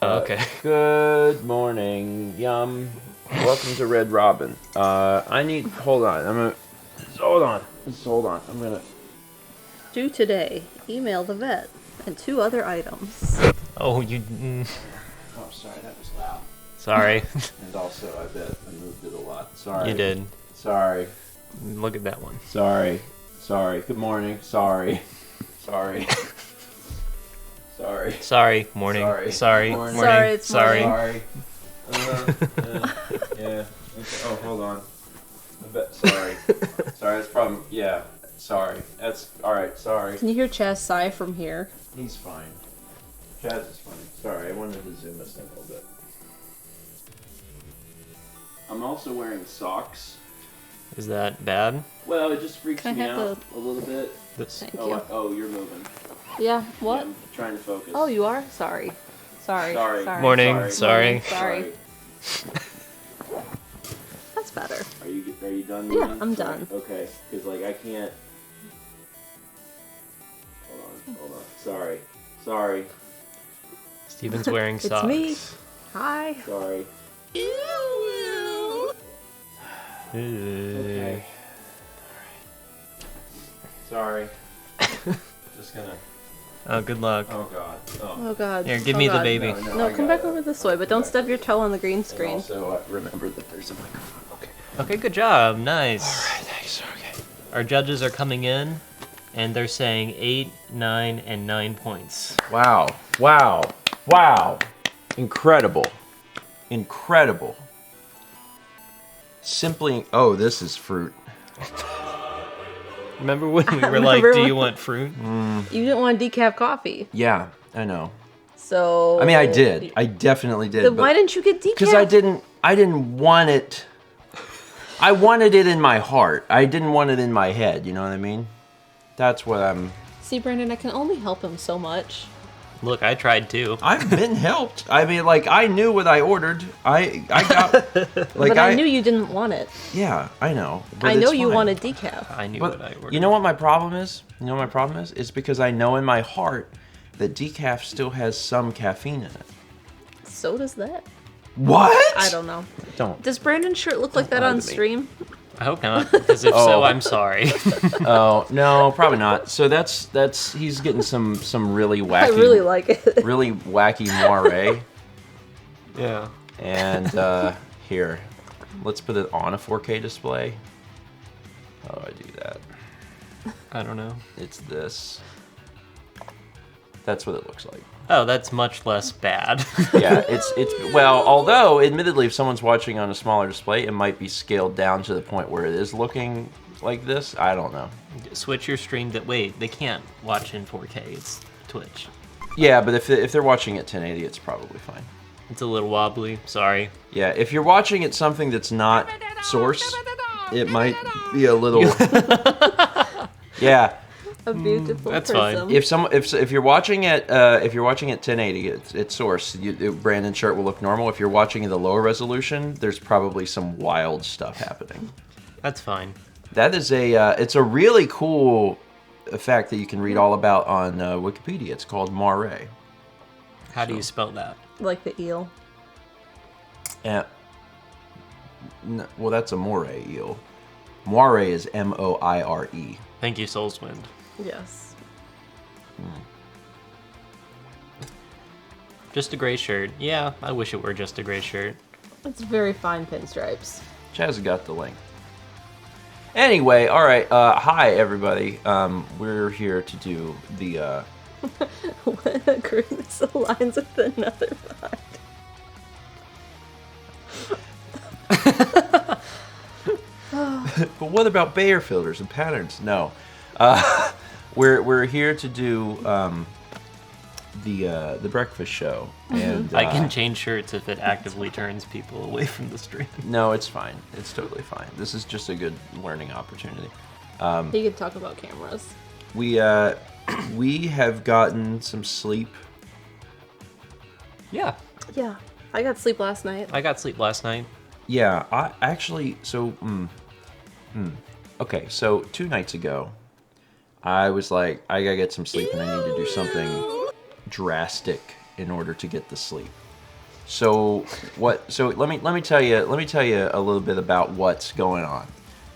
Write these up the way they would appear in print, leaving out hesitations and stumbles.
Okay. Good morning, Yum. Welcome to Red Robin. Hold on. Hold on. I'm gonna... Due today, email the vet, and 2 other items. Oh, you... Oh, sorry, that was loud. Sorry. And also, I bet I moved it a lot. Sorry. You did. Sorry. Look at that one. Sorry. Good morning. Sorry. Sorry. Morning. Sorry. Sorry. Morning. Morning. Sorry, it's Sorry. morning. Yeah. Okay. Oh, hold on. I bet. Sorry. That's probably... Yeah. Sorry. That's... Alright, sorry. Can you hear Chaz sigh from here? He's fine. Chaz is fine. Sorry, I wanted to zoom us in a little bit. I'm also wearing socks. Is that bad? Well, it just freaks Can I me have out a little bit. Thank you. Oh, you're moving. Yeah, what? Yeah, I'm trying to focus. Oh, you are? Sorry. Morning. Sorry. That's better. Are you done? Yeah, moving? I'm done. Okay, because I can't... Hold on. Sorry. Steven's wearing It's socks. me. Hi. Sorry. Okay. Sorry. Just gonna... Oh, good luck. Oh, God. Oh, God. Here, give Oh, me the God. baby. No, come back over this way, but don't stub your toe on the green And screen. also, remember that there's a microphone. Okay. Okay, good job. Nice. Alright, thanks. Okay. Our judges are coming in, and they're saying 8, 9, and 9 points. Wow. Incredible. Simply... Oh, this is fruit. Remember when we were like, do you want fruit? You didn't want decaf coffee, Yeah, I know. so... I mean, I did. I definitely did. Then why didn't you get decaf? Because I didn't want it. I wanted it in my heart. I didn't want it in my head, you know what I mean? That's what I'm... See, Brandon, I can only help him so much. Look, I tried too. I've been helped. I mean, like, I knew what I ordered. I got... Like, But I knew you didn't want it. Yeah, I know. But I know it's you fine. wanted decaf. I knew But what I ordered. you know what my problem is? It's because I know in my heart that decaf still has some caffeine in it. So does that. What? I don't know. Don't. Does Brandon's shirt look like that lie on to me. stream? I hope not, because if so, I'm sorry. Oh, no, probably not. So that's he's getting some really wacky... I really like it. really wacky moire. Yeah. And here, let's put it on a 4K display. How do I do that? I don't know. It's this. That's what it looks like. Oh, that's much less bad. Yeah, it's well, although admittedly if someone's watching on a smaller display, it might be scaled down to the point where it is looking like this. I don't know. Switch your stream to... Wait, they can't watch in 4K. It's Twitch. Yeah, but if they're watching at 1080, it's probably fine. It's a little wobbly. Sorry. Yeah, if you're watching at something that's not source, it might be a little... Yeah. A beautiful That's prism. fine. If you're watching at 1080, it's source. Brandon's shirt will look normal. If you're watching at the lower resolution, there's probably some wild stuff happening. That's fine. That is it's a really cool effect that you can read all about on Wikipedia. It's called moire. How do you spell that? Like the eel. Well, that's a moire eel. Moire is Moire. Thank you, Soulswind. Yes. Just a gray shirt. Yeah, I wish it were just a gray shirt. It's very fine pinstripes. Chaz got the link. Anyway, all right. Hi, everybody. We're here to do the... When a grimace aligns with another bond. But what about Bayer filters and patterns? No. We're here to do the breakfast show, and I can change shirts if it actively turns people away from the stream. No, it's fine. It's totally fine. This is just a good learning opportunity. You can talk about cameras. We have gotten some sleep. Yeah. Yeah. I got sleep last night. I got sleep last night. Yeah, I actually, so, okay, so 2 nights ago, I was like, I gotta get some sleep and I need to do something drastic in order to get the sleep. So what? So let me tell you a little bit about what's going on.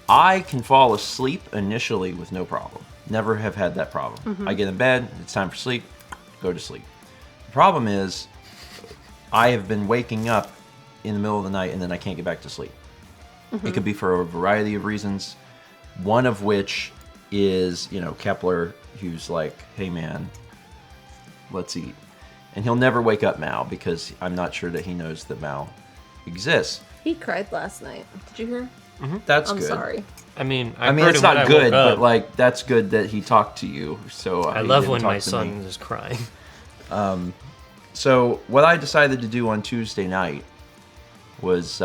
I can fall asleep initially with no problem. Never have had that problem. I get in bed, it's time for sleep, go to sleep. The problem is, I have been waking up in the middle of the night and then I can't get back to sleep. It could be for a variety of reasons. One of which is, Kepler, who's like, hey man, let's eat. And he'll never wake up Mao because I'm not sure that he knows that Mao exists. He cried last night. Did you hear? That's I'm good. sorry. I mean, It's not good, but like that's good that he talked to you. So I love when my son is crying. So what I decided to do on Tuesday night was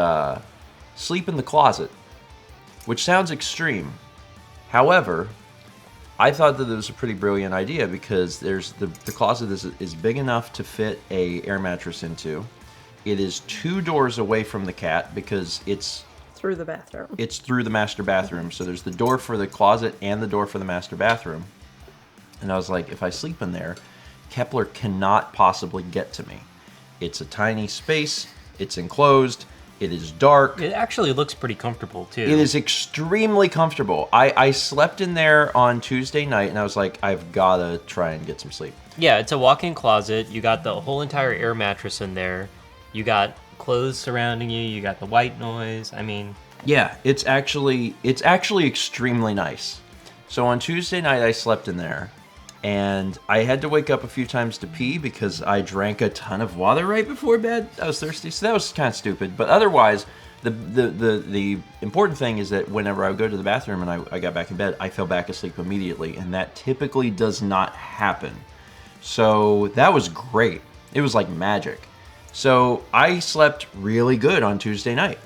sleep in the closet, which sounds extreme. However, I thought that it was a pretty brilliant idea because there's the closet is big enough to fit a air mattress into. It is 2 doors away from the cat because it's Through the bathroom. It's through the master bathroom. So there's the door for the closet and the door for the master bathroom. And I was like, if I sleep in there, Kepler cannot possibly get to me. It's a tiny space. It's enclosed. It is dark. It actually looks pretty comfortable, too. It is extremely comfortable. I slept in there on Tuesday night, and I was like, I've got to try and get some sleep. Yeah, it's a walk-in closet. You got the whole entire air mattress in there. You got clothes surrounding you. You got the white noise. I mean... Yeah, it's actually extremely nice. So on Tuesday night, I slept in there, and I had to wake up a few times to pee because I drank a ton of water right before bed. I was thirsty, so that was kind of stupid. But otherwise, the important thing is that whenever I would go to the bathroom and I got back in bed, I fell back asleep immediately, and that typically does not happen. So that was great. It was like magic. So I slept really good on Tuesday night.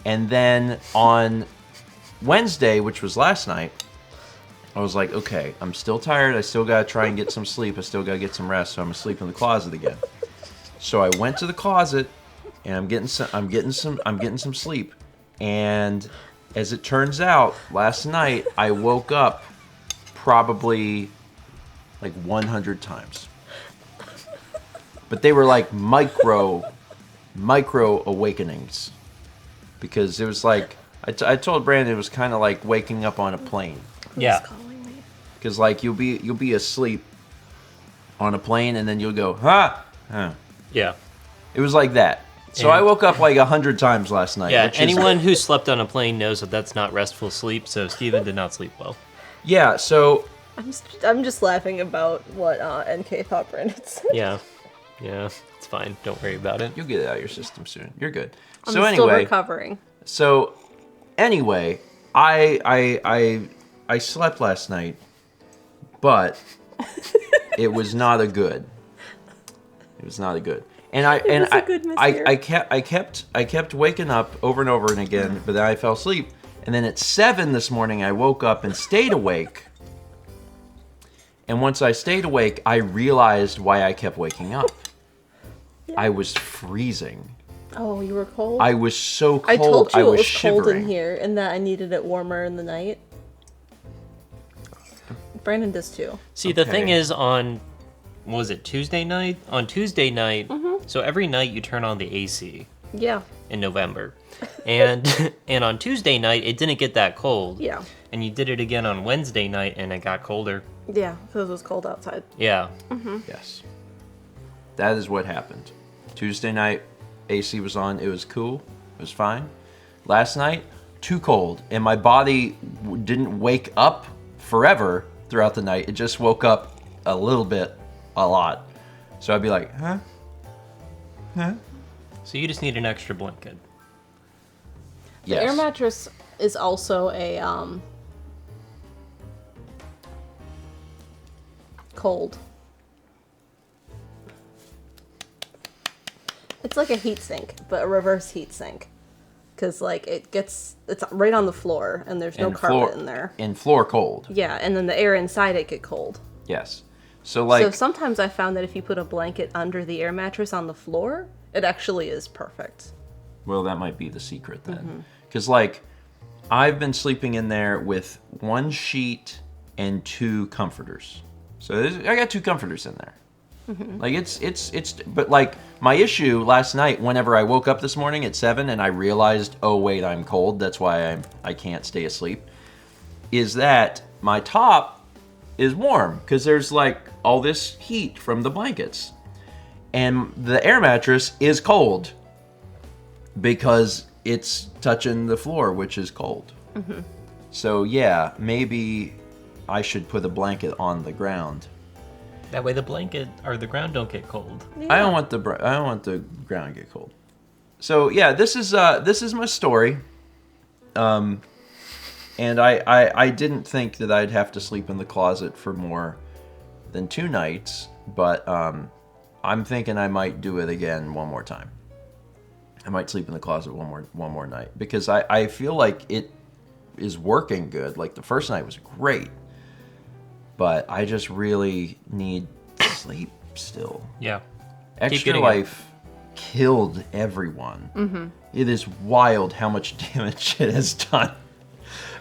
And then on Wednesday, which was last night, I was like, okay, I'm still tired. I still got to try and get some sleep. I still got to get some rest. So I'm asleep in the closet again. So I went to the closet and I'm getting some sleep. And as it turns out, last night I woke up probably like 100 times. But they were like micro awakenings. Because it was like, I told Brandon it was kind of like waking up on a plane. Yeah. Because like you'll be asleep on a plane and then you'll go, ha! Huh. Yeah. It was like that. So And- I woke up like 100 times last night. Yeah, which is- anyone who slept on a plane knows that that's not restful sleep, so Steven did not sleep well. Yeah, so I'm just laughing about what NK thought Brandon said. Yeah. Yeah, it's fine. Don't worry about it. you'll get it out of your system soon. You're good. I'm So still anyway, recovering. I slept last night, but it was not a good. It was not a good. And I kept waking up over and over and again, but then I fell asleep. And then at 7 this morning, I woke up and stayed awake. And once I stayed awake, I realized why I kept waking up. I was freezing. Oh, you were cold? I was so cold. I told you I it was shivering. cold in here and that I needed it warmer in the night. Brandon does too. See, the thing Okay. is on, what was it, Tuesday night? On Tuesday night, so every night you turn on the AC Yeah. in November. And and on Tuesday night, it didn't get that cold. Yeah. And you did it again on Wednesday night, and it got colder. Yeah, because it was cold outside. Yeah. Yes. That is what happened. Tuesday night, AC was on. It was cool. It was fine. Last night, too cold. And my body didn't wake up forever throughout the night. It just woke up a little bit, a lot. So I'd be like, huh? Huh? So you just need an extra blanket. The Yes. air mattress is also a cold. It's like a heat sink, but a reverse heat sink. Because like it's right on the floor and there's no And carpet floor- in there. And floor cold. Yeah, and then the air inside it get cold. Yes. So like So sometimes I found that if you put a blanket under the air mattress on the floor, it actually is perfect. well, that might be the secret then. Because, like, I've been sleeping in there with 1 sheet and 2 comforters. So I got 2 comforters in there. Like it's but like my issue last night, whenever I woke up this morning at 7 and I realized, oh wait, I'm cold, that's why I can't stay asleep, is that my top is warm because there's like all this heat from the blankets, and the air mattress is cold because it's touching the floor, which is cold. So yeah, maybe I should put a blanket on the ground. That way the blanket or the ground don't get cold. Yeah. I don't want the ground to get cold. So yeah, this is my story. And I didn't think that I'd have to sleep in the closet for more than 2 nights, but I'm thinking I might do it again one more time. I might sleep in the closet one more night because I feel like it is working good. Like the first night was great, but I just really need sleep still. Yeah. Extra Life killed everyone. It is wild how much damage it has done.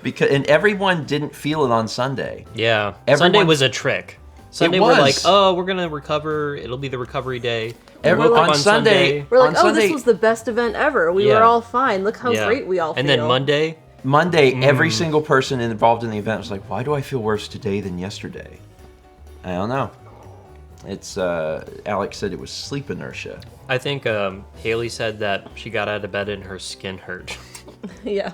And everyone didn't feel it on Sunday. Yeah. Everyone- Sunday was a trick. Sunday we're was. like, oh, we're gonna recover. It'll be the recovery day. We Every- woke up on Sunday- We're like, on oh, Sunday- this was the best event ever. We Yeah. were all fine. Look how Yeah. great we all feel. And then Monday, Every single person involved in the event was like, why do I feel worse today than yesterday? I don't know. It's, Alex said it was sleep inertia. I think Haley said that she got out of bed and her skin hurt. Yeah.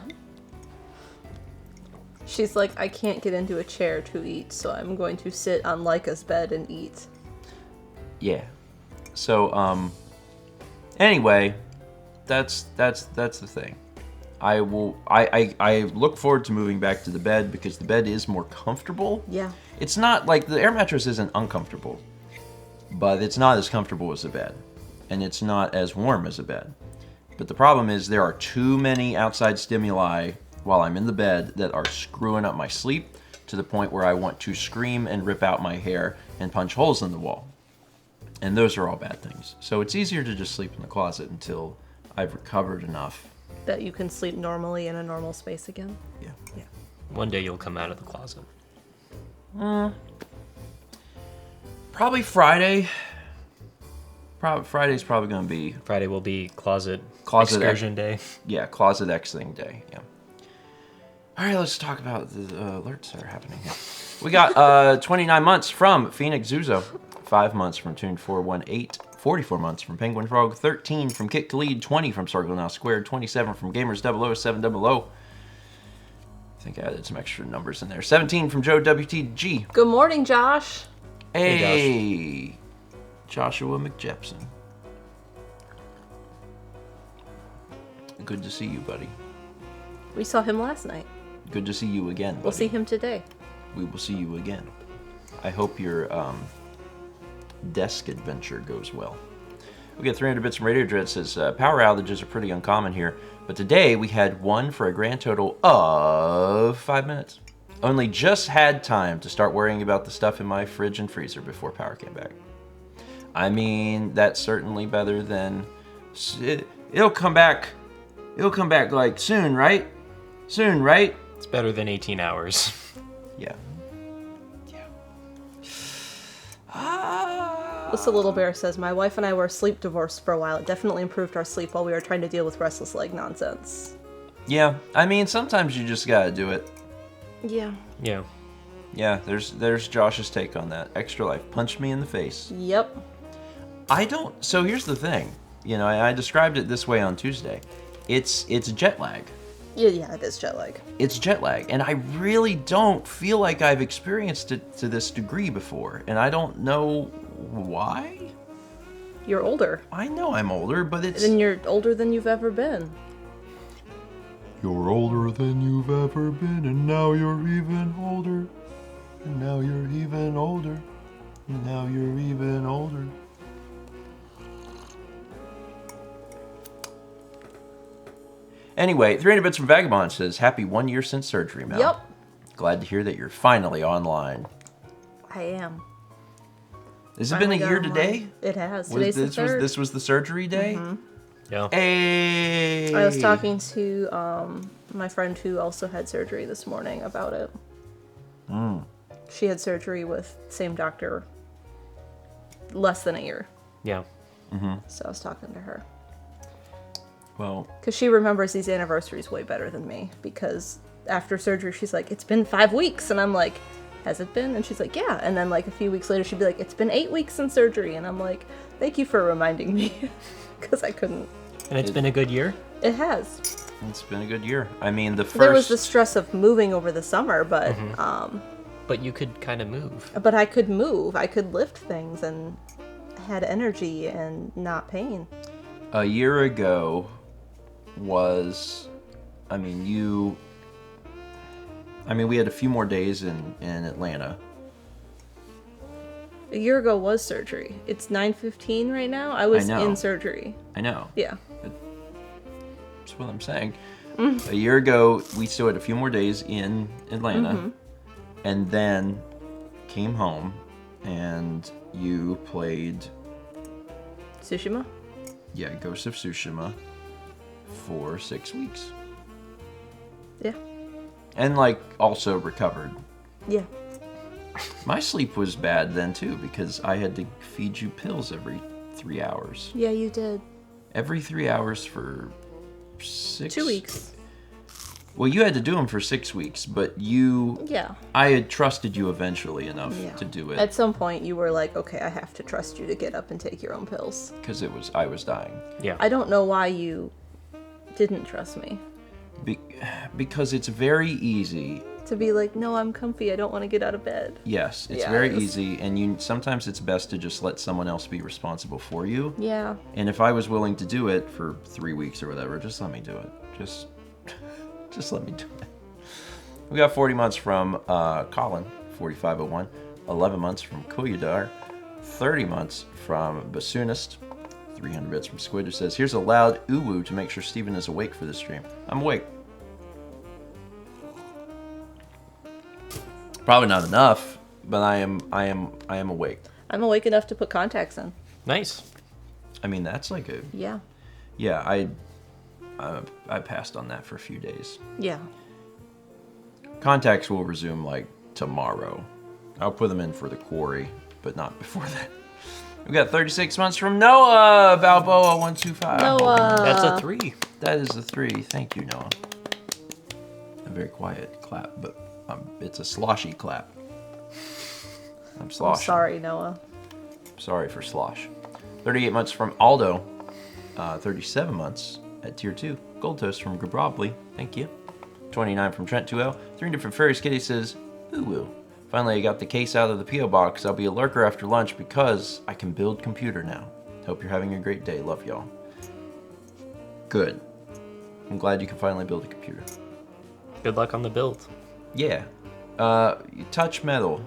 She's like, I can't get into a chair to eat, so I'm going to sit on Leica's bed and eat. Yeah. So, anyway, that's the thing. I look forward to moving back to the bed because the bed is more comfortable. Yeah. It's not like the air mattress isn't uncomfortable, but it's not as comfortable as a bed, and it's not as warm as a bed. But the problem is there are too many outside stimuli while I'm in the bed that are screwing up my sleep to the point where I want to scream and rip out my hair and punch holes in the wall. And those are all bad things. So it's easier to just sleep in the closet until I've recovered enough. That you can sleep normally in a normal space again. Yeah. Yeah. One day you'll come out of the closet. Probably Friday. Friday's probably going to be, Friday will be closet Closet excursion day. yeah, closet X-thing day. Yeah. All right, let's talk about the alerts that are happening here. We got 29 months from Phoenix Zuzo, 5 months from Tune418, 44 months from Penguin Frog, 13 from Kit Khalid, 20 from Circle Now Squared, 27 from Gamers 00700. I think I added some extra numbers in there. 17 from Joe WTG. Good morning, Josh. Hey, Joshua McJepson. Good to see you, buddy. We saw him last night. Good to see you again, buddy. We'll see him today. We will see you again. I hope your desk adventure goes well. We get 300 bits from Radio Dread. Says power outages are pretty uncommon here, but today we had one for a grand total of 5 minutes. Only just had time to start worrying about the stuff in my fridge and freezer before power came back. I mean, that's certainly better than it'll come back. It'll come back like soon, right? Soon, right? It's better than 18 hours. Yeah. Whistle Little Bear says, my wife and I were sleep divorced for a while. It definitely improved our sleep while we were trying to deal with restless leg nonsense. Yeah, I mean, sometimes you just gotta do it. Yeah. Yeah. Yeah, there's Josh's take on that. Extra Life punched me in the face. Yep. So here's the thing. You know, I described it this way on Tuesday. It's jet lag. Yeah, it is jet lag. It's jet lag, and I really don't feel like I've experienced it to this degree before, and I don't know why. You're older. I know I'm older, but it's... And you're older than you've ever been. You're older than you've ever been, and now you're even older. And now you're even older. And now you're even older. Anyway, 300 bits from Vagabond says, happy 1 year since surgery, Mel. Yep. Glad to hear that you're finally online. I am. Has it been a year today? It has. Today's the 3rd. This was the surgery day? Mm-hmm. Yeah. Hey! I was talking to my friend who also had surgery this morning about it. She had surgery with the same doctor less than a year. Yeah. So I was talking to her. Well, Because she remembers these anniversaries way better than me. Because after surgery, she's like, it's been 5 weeks. And I'm like, has it been? And she's like, yeah. And then like a few weeks later, she'd be like, it's been 8 weeks since surgery. And I'm like, thank you for reminding me. Because I couldn't. And it's been a good year? It has. it's been a good year. I mean, the first... There was the stress of moving over the summer, but But you could kind of move. but I could move. I could lift things and had energy and not pain. A year ago was... I mean, we had a few more days in Atlanta. A year ago was surgery. It's 9:15 right now. I was know. in surgery. I know. Yeah. That's what I'm saying. A year ago, we still had a few more days in Atlanta, and then came home, and you played, Tsushima? Ghost of Tsushima for 6 weeks. Yeah. And, also recovered. Yeah. My sleep was bad then, too, because I had to feed you pills every 3 hours. Yeah, you did. Every 3 hours for 6... 2 weeks. Well, you had to do them for 6 weeks, but Yeah. I had trusted you eventually enough Yeah. to do At it, some point, you were like, okay, I have to trust you to get up and take your own pills. because I was dying. Yeah. I don't know why you didn't trust me. Because it's very easy. To be like, no, I'm comfy. I don't want to get out of bed. Yes, it's Yeah, very it was- easy, and sometimes it's best to just let someone else be responsible for you. Yeah. And if I was willing to do it for 3 weeks or whatever, just let me do it. Just let me do it. We got 40 months from Colin, 4501. 11 months from Kuyadar. 30 months from Bassoonist. 300 bits from Squid, who says, here's a loud ooh-woo to make sure Stephen is awake for this stream. I'm awake. Probably not enough, but I am awake. I'm awake enough to put contacts in. Nice. I mean, that's like a... Yeah. Yeah, I passed on that for a few days. Yeah. Contacts will resume, tomorrow. I'll put them in for the quarry, but not before that. We got 36 months from Noah Balboa 125. Noah. That's a 3. That is a 3. Thank you, Noah. A very quiet clap, but it's a sloshy clap. I'm sloshing. I'm sorry, Noah. Sorry for slosh. 38 months from Aldo. 37 months at tier 2. Gold toast from Gabrobly. Thank you. 29 from Trent 2L. 3 different fairies. Kitty says, ooh. Finally, I got the case out of the P.O. box. I'll be a lurker after lunch because I can build computer now. Hope you're having a great day. Love y'all. Good. I'm glad you can finally build a computer. Good luck on the build. Yeah. You touch metal.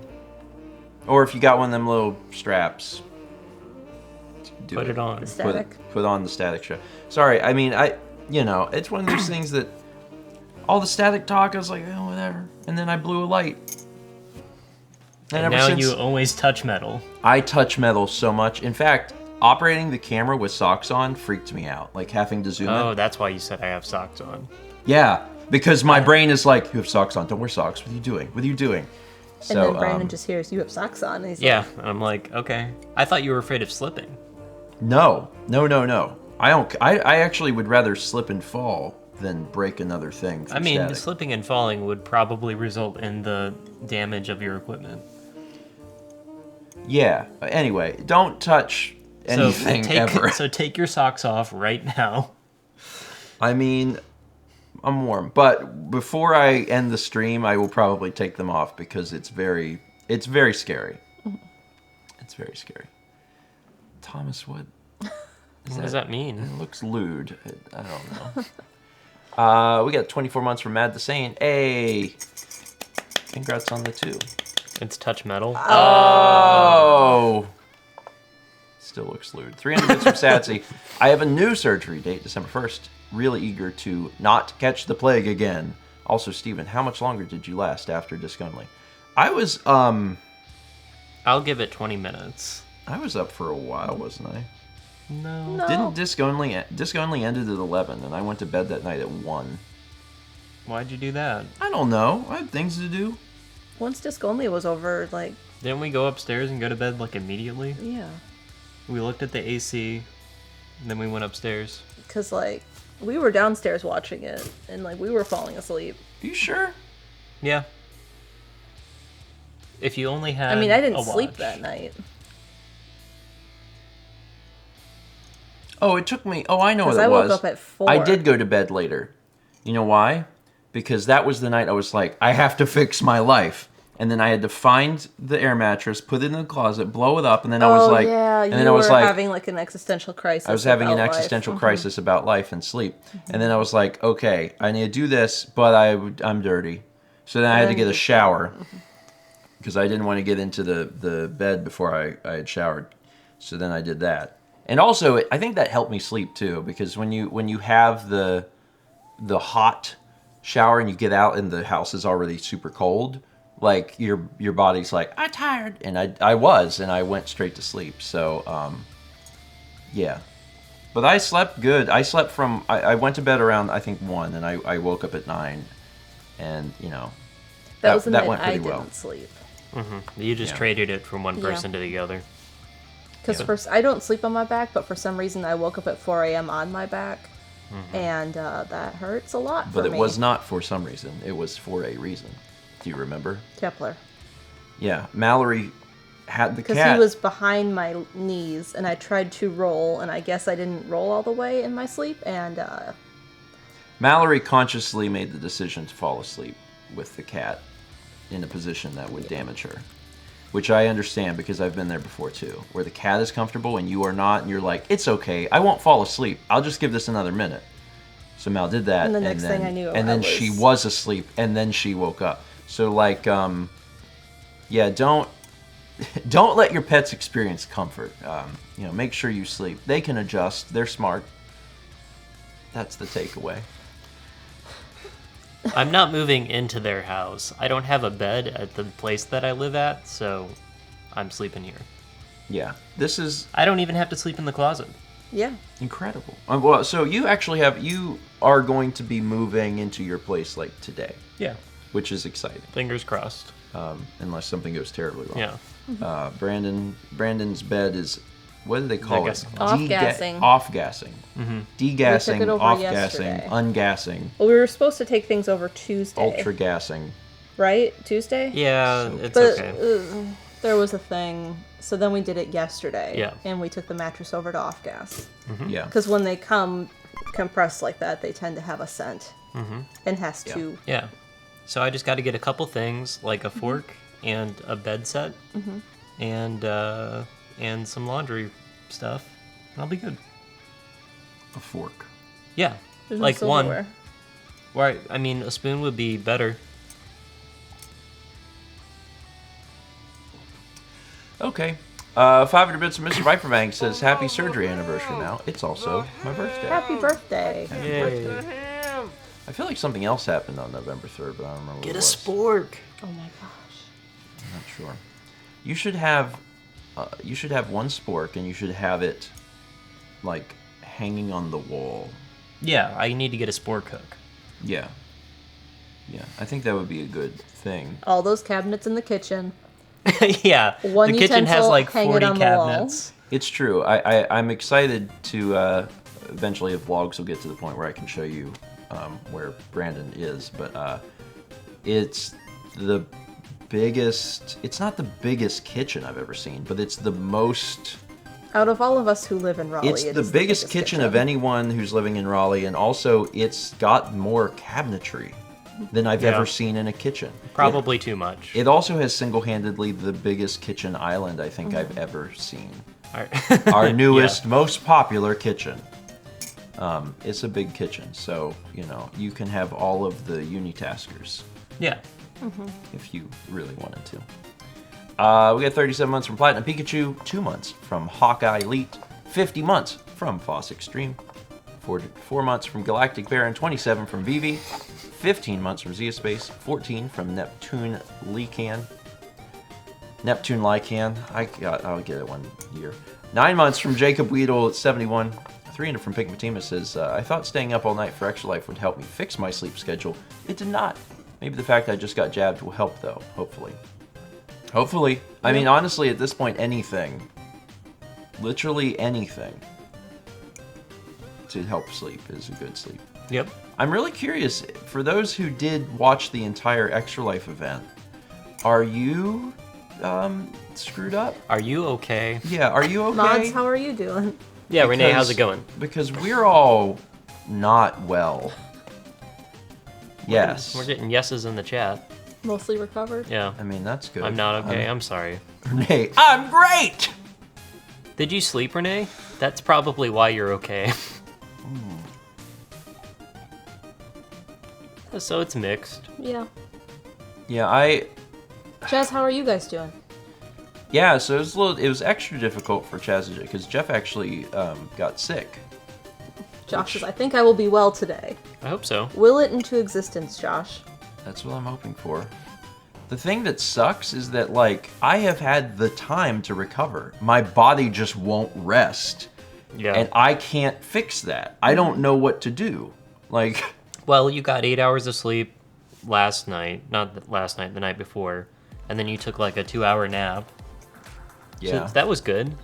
Or if you got one of them little straps. Do Put it on. The static. Put on the static strap. Sorry, I mean, it's one of those things that all the static talk, I was like, oh, whatever. And then I blew a light. And now you always touch metal. I touch metal so much. In fact, operating the camera with socks on freaked me out. Like having to zoom in. Oh, that's why you said I have socks on. Yeah, because my brain is like, you have socks on. Don't wear socks. What are you doing? What are you doing? And then Brandon just hears you have socks on. And he's Yeah, I'm like, okay. I thought you were afraid of slipping. No. I don't. I actually would rather slip and fall than break another thing. I mean, static. slipping and falling would probably result in the damage of your equipment. Yeah. Anyway, don't touch anything ever. So take your socks off right now. I mean, I'm warm, but before I end the stream, I will probably take them off because it's very scary. It's very scary. Thomas, what does that mean? It looks lewd. I don't know. We got 24 months from Mad the Sane. Hey, congrats on the 2. It's touch metal. Oh! Still looks lewd. 300 bits from Satsy. I have a new surgery date, December 1st. Really eager to not catch the plague again. Also, Steven, how much longer did you last after disc only? I was, I'll give it 20 minutes. I was up for a while, wasn't I? No. Didn't disc only ended at 11, and I went to bed that night at 1. Why'd you do that? I don't know. I had things to do. Once disc only was over, Didn't we go upstairs and go to bed, immediately? yeah. We looked at the AC, and then we went upstairs. Because, like, we were downstairs watching it, and, like, we were falling asleep. Are you sure? Yeah. If you only had I mean, I didn't a sleep watch. that night. Oh, it took me... Oh, I know what 'Cause it I woke was. up at 4. I did go to bed later. You know why? Because that was the night I was like, I have to fix my life. And then I had to find the air mattress, put it in the closet, blow it up, and then I was like... yeah, and then I was like, having, like, an existential crisis. I was having an about life. existential crisis about life and sleep. And then I was like, okay, I need to do this, but I'm dirty. So then I had to get a shower. Because I didn't want to get into the bed before I had showered. So then I did that. And also, I think that helped me sleep too, because when you have the hot shower and you get out and the house is already super cold, like your body's like, I'm tired, and I was, and I went straight to sleep. So yeah, but I slept good. I slept from I went to bed around I think 1, and I woke up at 9, and you know That was the night went I pretty didn't well. sleep. You just Yeah. traded it from one Yeah. person to the other. Because Yeah. first, I don't sleep on my back, but for some reason I woke up at 4 a.m. on my back, and that hurts a lot for But it me. was not for some reason. It was for a reason. Do you remember? Kepler. Yeah, Mallory had the Because cat. he was behind my knees, and I tried to roll, and I guess I didn't roll all the way in my sleep, and Mallory consciously made the decision to fall asleep with the cat in a position that would damage her. Which I understand because I've been there before too, where the cat is comfortable and you are not, and you're like, it's okay, I won't fall asleep. I'll just give this another minute. So Mal did that, And the next thing I knew, and I then she was- was asleep, and then she woke up. So like, yeah, don't let your pets experience comfort. You know, make sure you sleep. They can adjust. They're smart. That's the takeaway. I'm not moving into their house. I don't have a bed at the place that I live at, so I'm sleeping here. Yeah, this is I don't even have to sleep in the closet. yeah. incredible. Well, so you are going to be moving into your place like today, Yeah. which is exciting. Fingers crossed. Unless something goes terribly wrong. Yeah. Brandon's bed is, what do they call it? Degassing. Off-gassing. Off-gassing. Degassing, We took it over off-gassing, yesterday. ungassing, Well, we were supposed to take things over Tuesday, ultra-gassing. right? Tuesday? Yeah, So- it's But okay. there was a thing, so then we did it yesterday. Yeah. And we took the mattress over to off gas. Yeah. Because when they come compressed like that, they tend to have a scent. And has Yeah. to. Yeah. So I just got to get a couple things, like a fork and a bed set, and some laundry stuff, and I'll be good. A fork. Yeah. There's no like one. silverware. Right. I mean, a spoon would be better. Okay. 500 Bits of Mr. Viperbank says, happy surgery anniversary now. It's also my birthday. Happy birthday. Yay. I feel like something else happened on November 3rd, but I don't remember what Get it a was. spork. Oh my gosh. I'm not sure. You should have one spork, and you should have it like hanging on the wall. Yeah, I need to get a spork hook. Yeah. Yeah, I think that would be a good thing. All those cabinets in the kitchen. Yeah. One the kitchen has utensil, like hang it 40 on the wall. cabinets. It's true. I'm excited to eventually, if vlogs will get to the point where I can show you where Brandon is, but it's the biggest. It's not the biggest kitchen I've ever seen, but it's the most. Out of all of us who live in Raleigh, It's it the is biggest kitchen of anyone who's living in Raleigh, and also it's got more cabinetry than I've Yeah. ever seen in a kitchen. Probably too much. It also has single-handedly the biggest kitchen island I think I've ever seen. Alright. Our newest, most popular kitchen. It's a big kitchen, so you know you can have all of the unitaskers Yeah. if you really wanted to. We got 37 months from Platinum Pikachu, 2 months from Hawkeye Elite, 50 months from Foss Extreme, 4 months from Galactic Baron, 27 from Vivi, 15 months from Zeospace, 14 from Neptune Lycan. Neptune Lycan, I'll get it 1 year. 9 months from Jacob Weedle at 71. 300 from Pink Matima says, I thought staying up all night for Extra Life would help me fix my sleep schedule. It did not. Maybe the fact I just got jabbed will help though, hopefully. Hopefully. I mean, honestly, at this point, anything Literally anything to help sleep is a good sleep. Yep. I'm really curious, for those who did watch the entire Extra Life event, are you screwed up? Are you okay? Yeah, are you okay? Mods, how are you doing? Yeah, Renee, how's Because- it going? Because we're all not well. Yes. We're getting yeses in the chat. Mostly recovered? Yeah. I mean, that's good. I'm not okay. I'm sorry. Renee, I'm great! Did you sleep, Renee? That's probably why you're okay. So it's mixed. Yeah. Yeah, Chaz, how are you guys doing? yeah, so it was extra difficult for Chaz because Jeff actually got sick. Josh says, I think I will be well today. I hope so. Will it into existence, Josh? That's what I'm hoping for. The thing that sucks is that, like, I have had the time to recover. My body just won't rest. Yeah. And I can't fix that. I don't know what to do. Like, Well, you got 8 hours of sleep last night. Not last night, the night before. And then you took like a 2-hour nap. yeah. So that was good.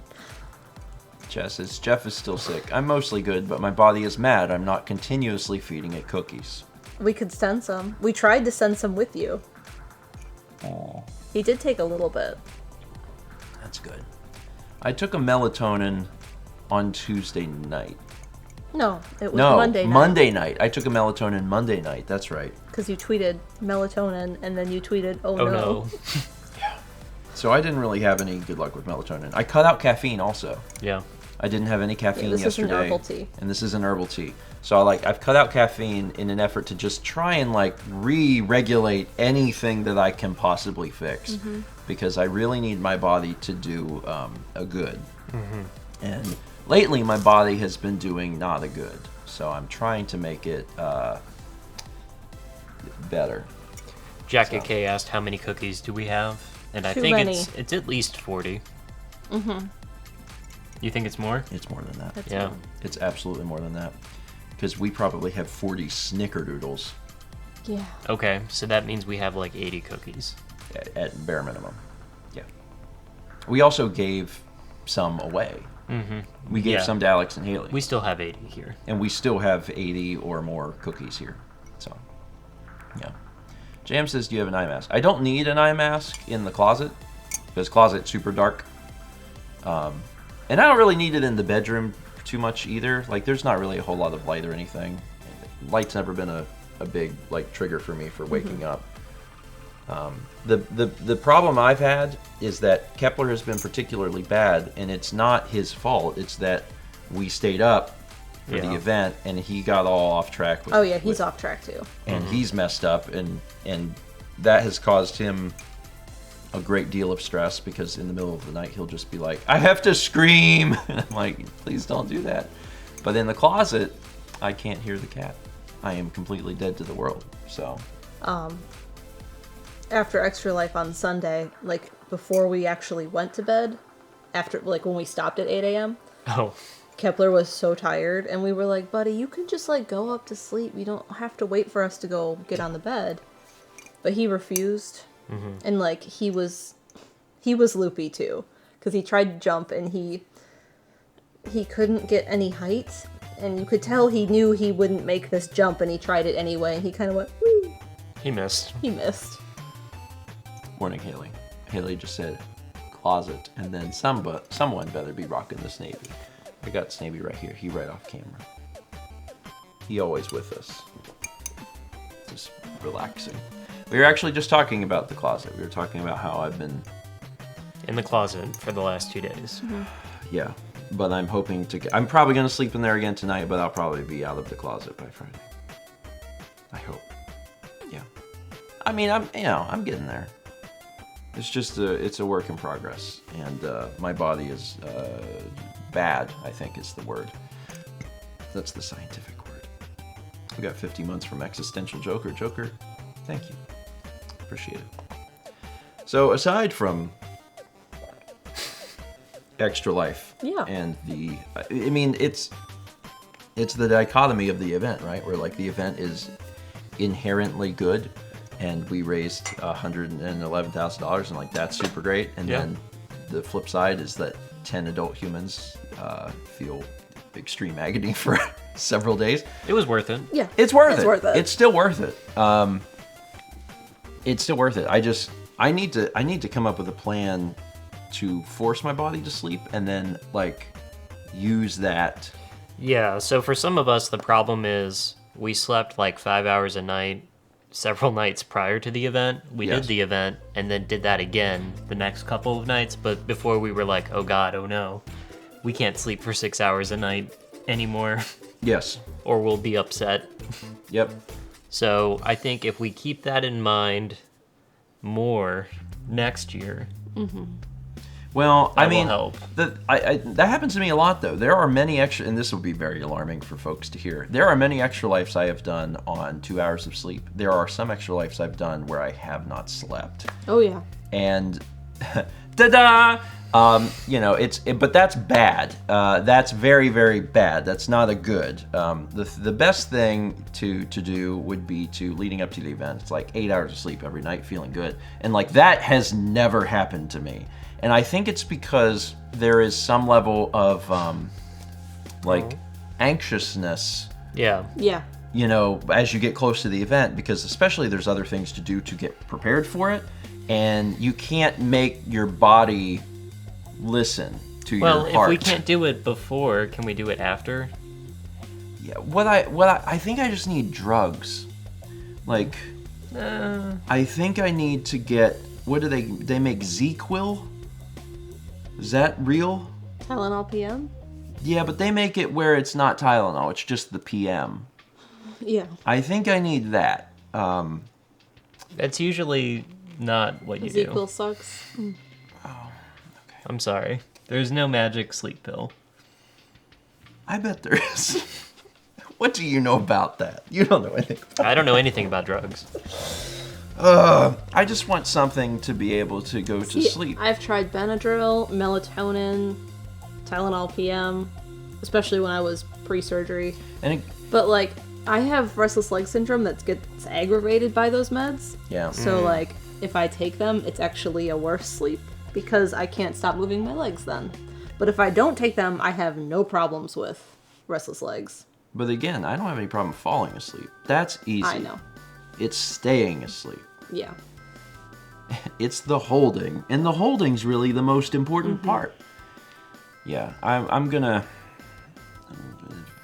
Jeff is still sick. I'm mostly good, but my body is mad. I'm not continuously feeding it cookies. We could send some. We tried to send some with you. Oh, He did take a little bit. that's good. I took a melatonin on Tuesday night. No, it was No, Monday night. Monday night. I took a melatonin Monday night. That's right. Because you tweeted melatonin, and then you tweeted, oh, Oh no. no. So I didn't really have any good luck with melatonin. I cut out caffeine also. Yeah. I didn't have any caffeine this is an yesterday. herbal tea. And this is an herbal tea. So I've cut out caffeine in an effort to just try and like re-regulate anything that I can possibly fix, because I really need my body to do a good. And lately my body has been doing not a good. So I'm trying to make it better. Jacket So. K asked how many cookies do we have? And I Too think many. it's at least 40. You think it's more? It's more than that. That's Yeah. fine. It's absolutely more than that. Because we probably have 40 snickerdoodles Yeah. Okay, so that means we have like 80 cookies. at bare minimum. Yeah. We also gave some away. We gave Yeah. some to Alex and Haley. We still have 80 here. And we still have 80 or more cookies here. So, yeah. Jam says, do you have an eye mask? I don't need an eye mask in the closet, because closet's super dark. And I don't really need it in the bedroom too much either. Like, there's not really a whole lot of light or anything. Light's never been a big, like, trigger for me for waking up. The problem I've had is that Kepler has been particularly bad, and it's not his fault. It's that we stayed up for the Yeah. event, and he got all off track. With, Oh, yeah, he's with- off track, too. and he's messed up, and that has caused him a great deal of stress, because in the middle of the night he'll just be like, I have to scream. And I'm like, please don't do that. But in the closet, I can't hear the cat. I am completely dead to the world. So After Extra Life on Sunday, like, before we actually went to bed, after, like, when we stopped at 8 a.m., Oh, Kepler was so tired, and we were like, buddy, you can just, like, go up to sleep. You don't have to wait for us to go get on the bed. But he refused, and, like, he was loopy, too, because he tried to jump, and he couldn't get any height, and you could tell he knew he wouldn't make this jump, and he tried it anyway, and he kind of went, woo. he missed. He missed. morning, Haley. Haley just said closet, and then someone better be rocking the Snavy. I got Snavy right here. He right off camera. He always with us. Just relaxing. We were actually just talking about the closet. We were talking about how I've been, In the closet for the last 2 days. yeah. But I'm hoping to I'm probably going to sleep in there again tonight, but I'll probably be out of the closet by Friday. I hope. Yeah. I mean, I'm getting there. It's just it's a work in progress, and my body is bad, I think is the word. That's the scientific word. We got 50 months from Existential Joker. Joker, thank you. Appreciate it. So aside from Extra Life, Yeah. and I mean, it's the dichotomy of the event, right? Where like the event is inherently good, and we raised $111,000, and like that's super great. And Yeah. then the flip side is that 10 adult humans feel extreme agony for several days. It was worth it. Yeah. It's worth It's it. worth it. It's still worth it. It's still worth it. I need to come up with a plan to force my body to sleep and then like use that. Yeah, so for some of us, the problem is we slept like 5 hours a night several nights prior to the event. We Yes. did the event and then did that again the next couple of nights, but before we were like, oh God, oh no. We can't sleep for 6 hours a night anymore, Yes. or we'll be upset. Yep. So I think if we keep that in mind more next year, Well, I That will mean, help. that happens to me a lot, though. There are many extra, and this will be very alarming for folks to hear. There are many extra lives I have done on 2 hours of sleep. There are some extra lives I've done where I have not slept, Oh yeah. and ta-da! But that's bad. That's very, very bad. That's not a good. The best thing to do would be to, leading up to the event, it's like 8 hours of sleep every night, feeling good, and like that has never happened to me. And I think it's because there is some level of anxiousness, yeah. Yeah. as you get close to the event, because especially there's other things to do to get prepared for it, and you can't make your body listen to Well, your heart. if we can't do it before, can we do it after? Yeah, I think I just need drugs. Like, I think I need to get, what do they make ZQuil? Is that real? Tylenol PM. Yeah, but they make it where it's not Tylenol, it's just the PM. Yeah. I think I need that. That's usually not what you ZQuil do. sucks. I'm sorry. There's no magic sleep pill. I bet there is. What do you know about that? You don't know anything. I don't know anything about drugs. I just want something to be able to go to sleep. I've tried Benadryl, melatonin, Tylenol PM, especially when I was pre-surgery. And But like, I have restless leg syndrome that gets aggravated by those meds. yeah. So like, if I take them, it's actually a worse sleep because I can't stop moving my legs then. But if I don't take them, I have no problems with restless legs. But again, I don't have any problem falling asleep. That's easy. I know. It's staying asleep. Yeah. It's the holding. And the holding's really the most important part. Yeah, I'm gonna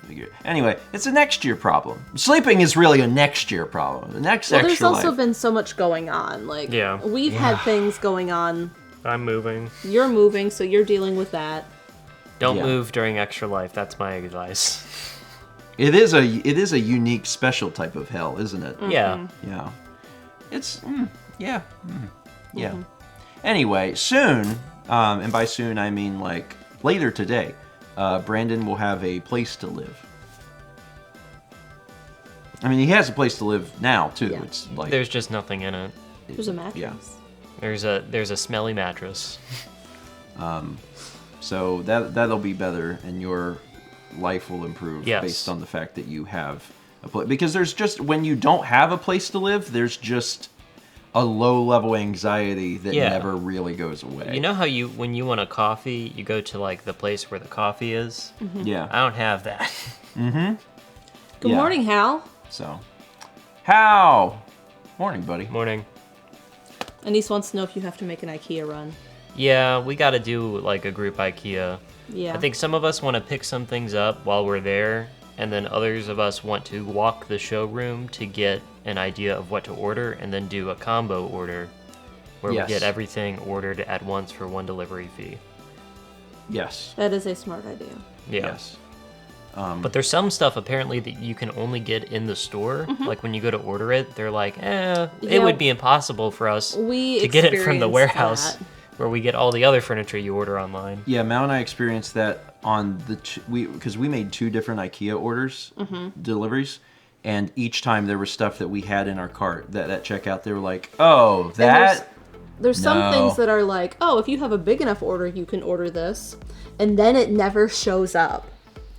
figure. Anyway, it's a next year problem. Sleeping is really a next year problem. The next Well, there's extra also life. been so much going on. Like, Yeah. we've had things going on. I'm moving. You're moving, so you're dealing with that. Don't Yeah. move during extra life. That's my advice. It is a unique, special type of hell, isn't it? Yeah. Yeah. It's yeah. Yeah. Anyway, soon, and by soon I mean like later today, Brandon will have a place to live. I mean, he has a place to live now too. Yeah. It's like There's just nothing in it. There's a mattress. Yeah. There's a smelly mattress. so that'll be better, and your life will improve Yes. based on the fact that you have a place. Because there's just, when you don't have a place to live, there's just a low level anxiety that Yeah. never really goes away. You know how when you want a coffee, you go to like the place where the coffee is? Yeah. I don't have that. Good Yeah. morning, Hal. So, how? Morning, buddy. Morning. Anise wants to know if you have to make an IKEA run. Yeah, we got to do like a group IKEA. Yeah. I think some of us want to pick some things up while we're there, and then others of us want to walk the showroom to get an idea of what to order, and then do a combo order where Yes. we get everything ordered at once for one delivery fee. Yes. That is a smart idea. Yeah. Yes. But there's some stuff apparently that you can only get in the store. Like when you go to order it, they're like, it Yeah. would be impossible for us We to get it from the experienced warehouse that. where we get all the other furniture you order online. Yeah, Mal and I experienced that on because we made 2 different IKEA orders, deliveries, and each time there was stuff that we had in our cart that at checkout they were like, oh, that. There's some No. things that are like, oh, if you have a big enough order, you can order this. And then it never shows up.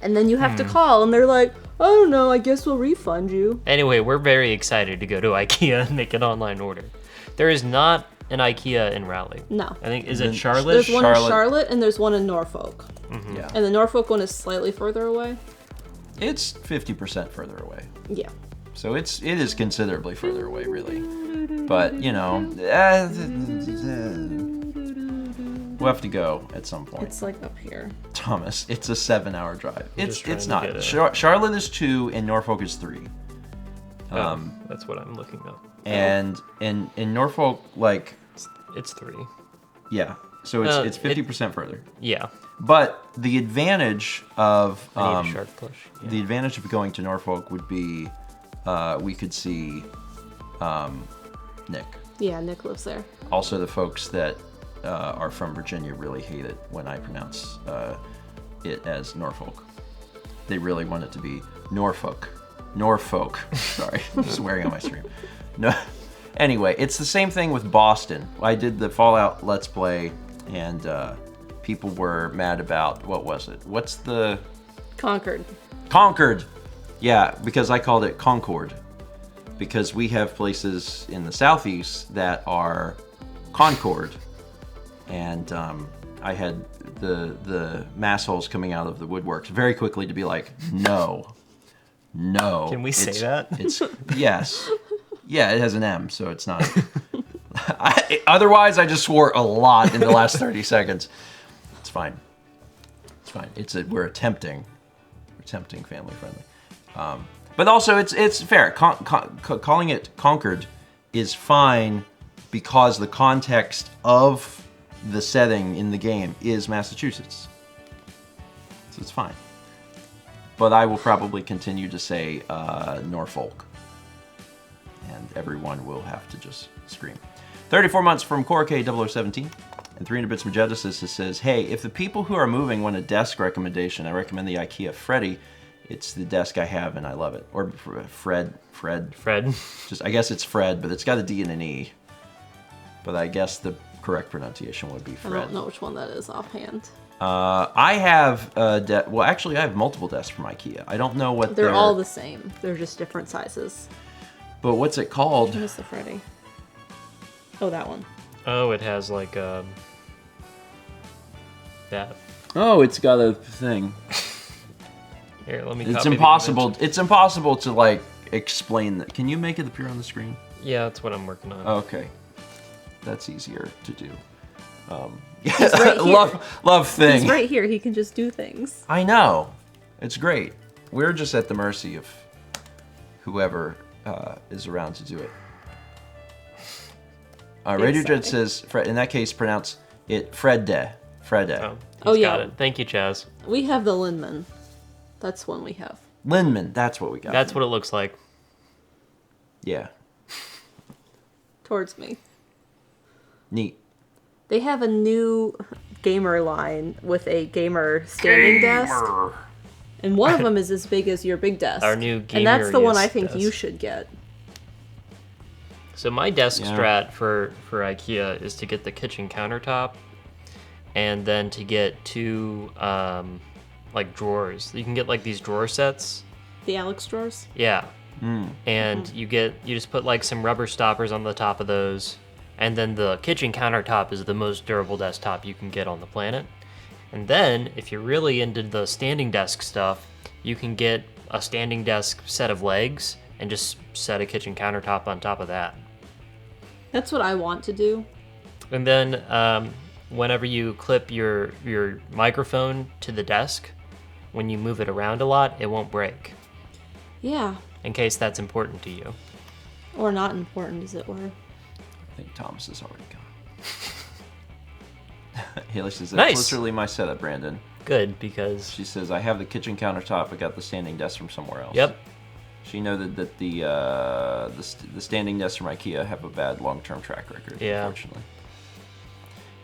And then you have to call, and they're like, oh, no, I guess we'll refund you. Anyway, we're very excited to go to IKEA and make an online order. There is not an IKEA in Raleigh? No. I think, is Then it Charlotte? There's one in Charlotte. Charlotte and there's one in Norfolk. Yeah. And the Norfolk one is slightly further away. It's 50% further away. Yeah. So it is considerably further away, really. But, you know, we'll have to go at some point. It's like up here. Thomas, it's a 7-hour drive. just trying It's to not. get Charlotte is 2 and Norfolk is 3. That's what I'm looking up. And in Norfolk, like, It's 3. yeah. So it's 50% further. Yeah. But the advantage of I need a shark push. Yeah. the advantage of going to Norfolk would be we could see Nick. Yeah, Nick lives there. Also, the folks that are from Virginia really hate it when I pronounce it as Norfolk. They really want it to be Norfolk. Norfolk. Sorry, I'm swearing on my stream. No. Anyway, it's the same thing with Boston. I did the Fallout Let's Play, and people were mad about, what was it? What's the... Concord. Concord! Yeah, because I called it Concord. Because we have places in the southeast that are Concord. And I had the massholes coming out of the woodworks very quickly to be like, no. Can we say that? It's yes. Yeah, it has an M, so it's not. Otherwise, I just swore a lot in the last 30 seconds. It's fine. It's fine. We're attempting family friendly. But also, it's fair. Calling it Concord is fine because the context of the setting in the game is Massachusetts. So it's fine. But I will probably continue to say Norfolk. And everyone will have to just scream. 34 months from CoreK0017. And 300 Bits Mageticus says, hey, if the people who are moving want a desk recommendation, I recommend the IKEA Freddy. It's the desk I have and I love it. Or Fred. Just I guess it's Fred, but it's got a D and an E. But I guess the correct pronunciation would be Fred. I don't know which one that is offhand. I have well, actually, I have multiple desks from IKEA. I don't know what They're all the same. They're just different sizes. But what's it called? What is the Freddy? Oh, that one. Oh, it has like that. Oh, it's got a thing. Here, let me. It's copy the impossible. image. It's impossible to like explain that. Can you make it appear on the screen? Yeah, that's what I'm working on. Okay, that's easier to do. right here. love thing. He's right here. He can just do things. I know. It's great. We're just at the mercy of whoever is around to do it. Radio Dread says, in that case, pronounce it Fredde. Fredde. Oh, yeah. Got it. Thank you, Chaz. We have the Linman. That's one we have. Linman, that's what we got. That's what it looks like. Yeah. Towards me. Neat. They have a new gamer line with a gamer standing desk. And one of them is as big as your big desk. Our new And that's the one I gameriest think desk. you should get. So my desk Yeah. strat for IKEA is to get the kitchen countertop, and then to get 2 like drawers. You can get like these drawer sets. The Alex drawers? Yeah. And you just put like some rubber stoppers on the top of those, and then the kitchen countertop is the most durable desktop you can get on the planet. And then if you're really into the standing desk stuff, you can get a standing desk set of legs and just set a kitchen countertop on top of that. That's what I want to do. And then whenever you clip your microphone to the desk, when you move it around a lot, it won't break. Yeah. In case that's important to you. Or not important, as it were. I think Thomas is already gone. Haley says, that's Nice. literally my setup, Brandon. Good, because... She says, I have the kitchen countertop, I got the standing desk from somewhere else. Yep. She noted that the standing desks from IKEA have a bad long-term track record, Yeah. unfortunately.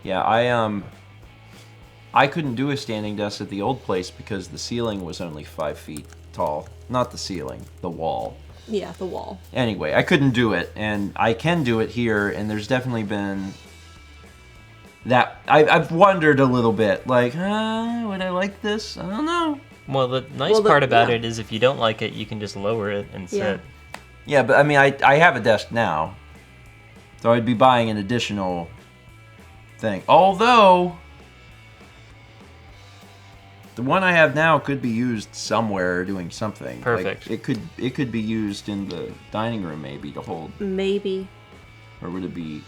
Yeah, I couldn't do a standing desk at the old place because the ceiling was only 5 feet tall. Not the ceiling, the wall. Yeah, the wall. Anyway, I couldn't do it, and I can do it here, and there's definitely been that I've wondered a little bit, like, would I like this? I don't know. Well, the nice part about it is if you don't like it, you can just lower it and sit. Yeah. Yeah, but I mean, I have a desk now. So I'd be buying an additional thing. Although the one I have now could be used somewhere doing something. Perfect. Like, it could be used in the dining room maybe to hold. Maybe. Or would it be?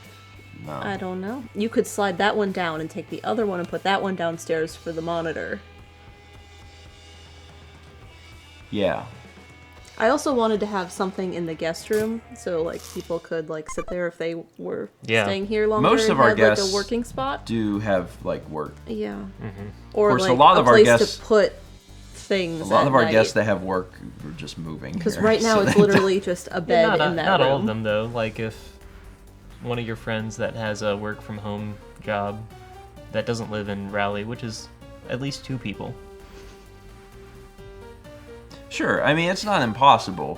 No. I don't know. You could slide that one down and take the other one and put that one downstairs for the monitor. Yeah. I also wanted to have something in the guest room, so like people could like sit there if they were staying here longer. Most of and our had, guests like a working spot. Do have like work. Yeah. Mm-hmm. Or Of course, like a lot of our place guests- to put things. A lot at of our night. guests that have work are just moving. Because here, right now so it's they- literally just a bed not in that not room. all of them though. Like if one of your friends that has a work from home job that doesn't live in Raleigh, which is at least 2 people. Sure, I mean it's not impossible.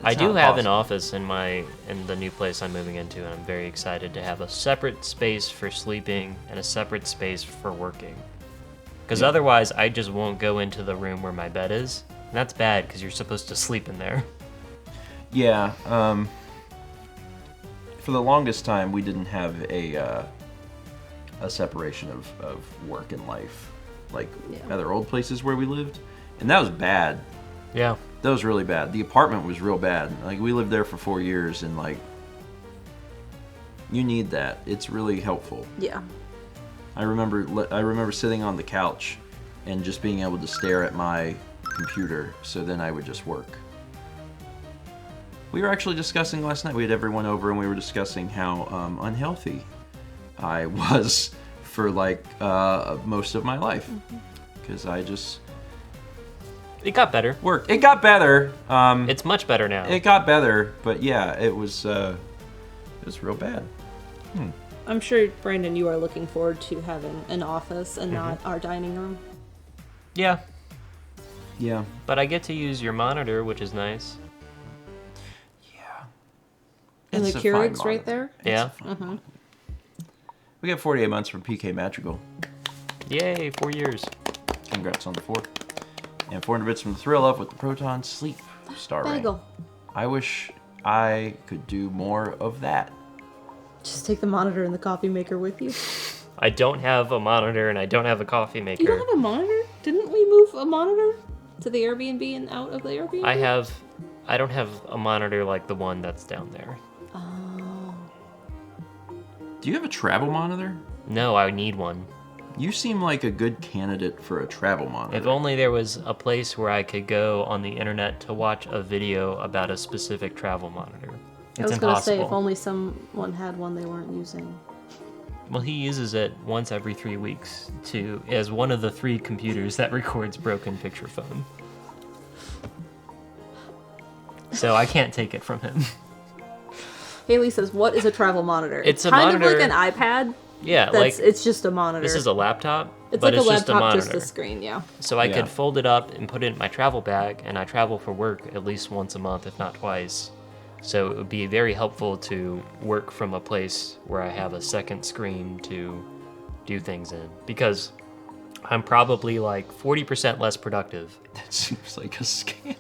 I do have an office in the new place I'm moving into, and I'm very excited to have a separate space for sleeping and a separate space for working. Because otherwise, I just won't go into the room where my bed is, and that's bad because you're supposed to sleep in there. Yeah. For the longest time, we didn't have a separation of work and life, like other old places where we lived, and that was bad. Yeah. That was really bad. The apartment was real bad. Like we lived there for 4 years, and like you need that. It's really helpful. Yeah. I remember sitting on the couch and just being able to stare at my computer. So then I would just work. We were actually discussing last night. We had everyone over, and we were discussing how unhealthy I was for like most of my life because I just. It got better. Worked. It got better. It's much better now. It got better, but yeah, it was real bad. I'm sure, Brandon, you are looking forward to having an office and not our dining room. Yeah. Yeah. But I get to use your monitor, which is nice. Yeah. And It's the a fine Keurig's right monitor. there? Yeah. We got 48 months from PK Madrigal. Yay, 4 years. Congrats on the 4. And 400 bits from the Thrill Up with the Proton Sleep Star Ring. Bagel. I wish I could do more of that. Just take the monitor and the coffee maker with you. I don't have a monitor and I don't have a coffee maker. You don't have a monitor? Didn't we move a monitor to the Airbnb and out of the Airbnb? I don't have a monitor like the one that's down there. Oh. Do you have a travel monitor? No, I need one. You seem like a good candidate for a travel monitor. If only there was a place where I could go on the internet to watch a video about a specific travel monitor. It's I was impossible. going to say, if only someone had one they weren't using. Well, he uses it once every 3 weeks as one of the 3 computers that records broken picture phone. So I can't take it from him. Haley says, what is a travel monitor? It's a kind monitor- of like an iPad. Yeah, like It's just a monitor. this is a laptop, It's but like it's a just a laptop, monitor. just a screen, yeah. So I Yeah. could fold it up and put it in my travel bag, and I travel for work at least once a month, if not twice. So it would be very helpful to work from a place where I have a second screen to do things in, because I'm probably like 40% less productive. That seems like a scam.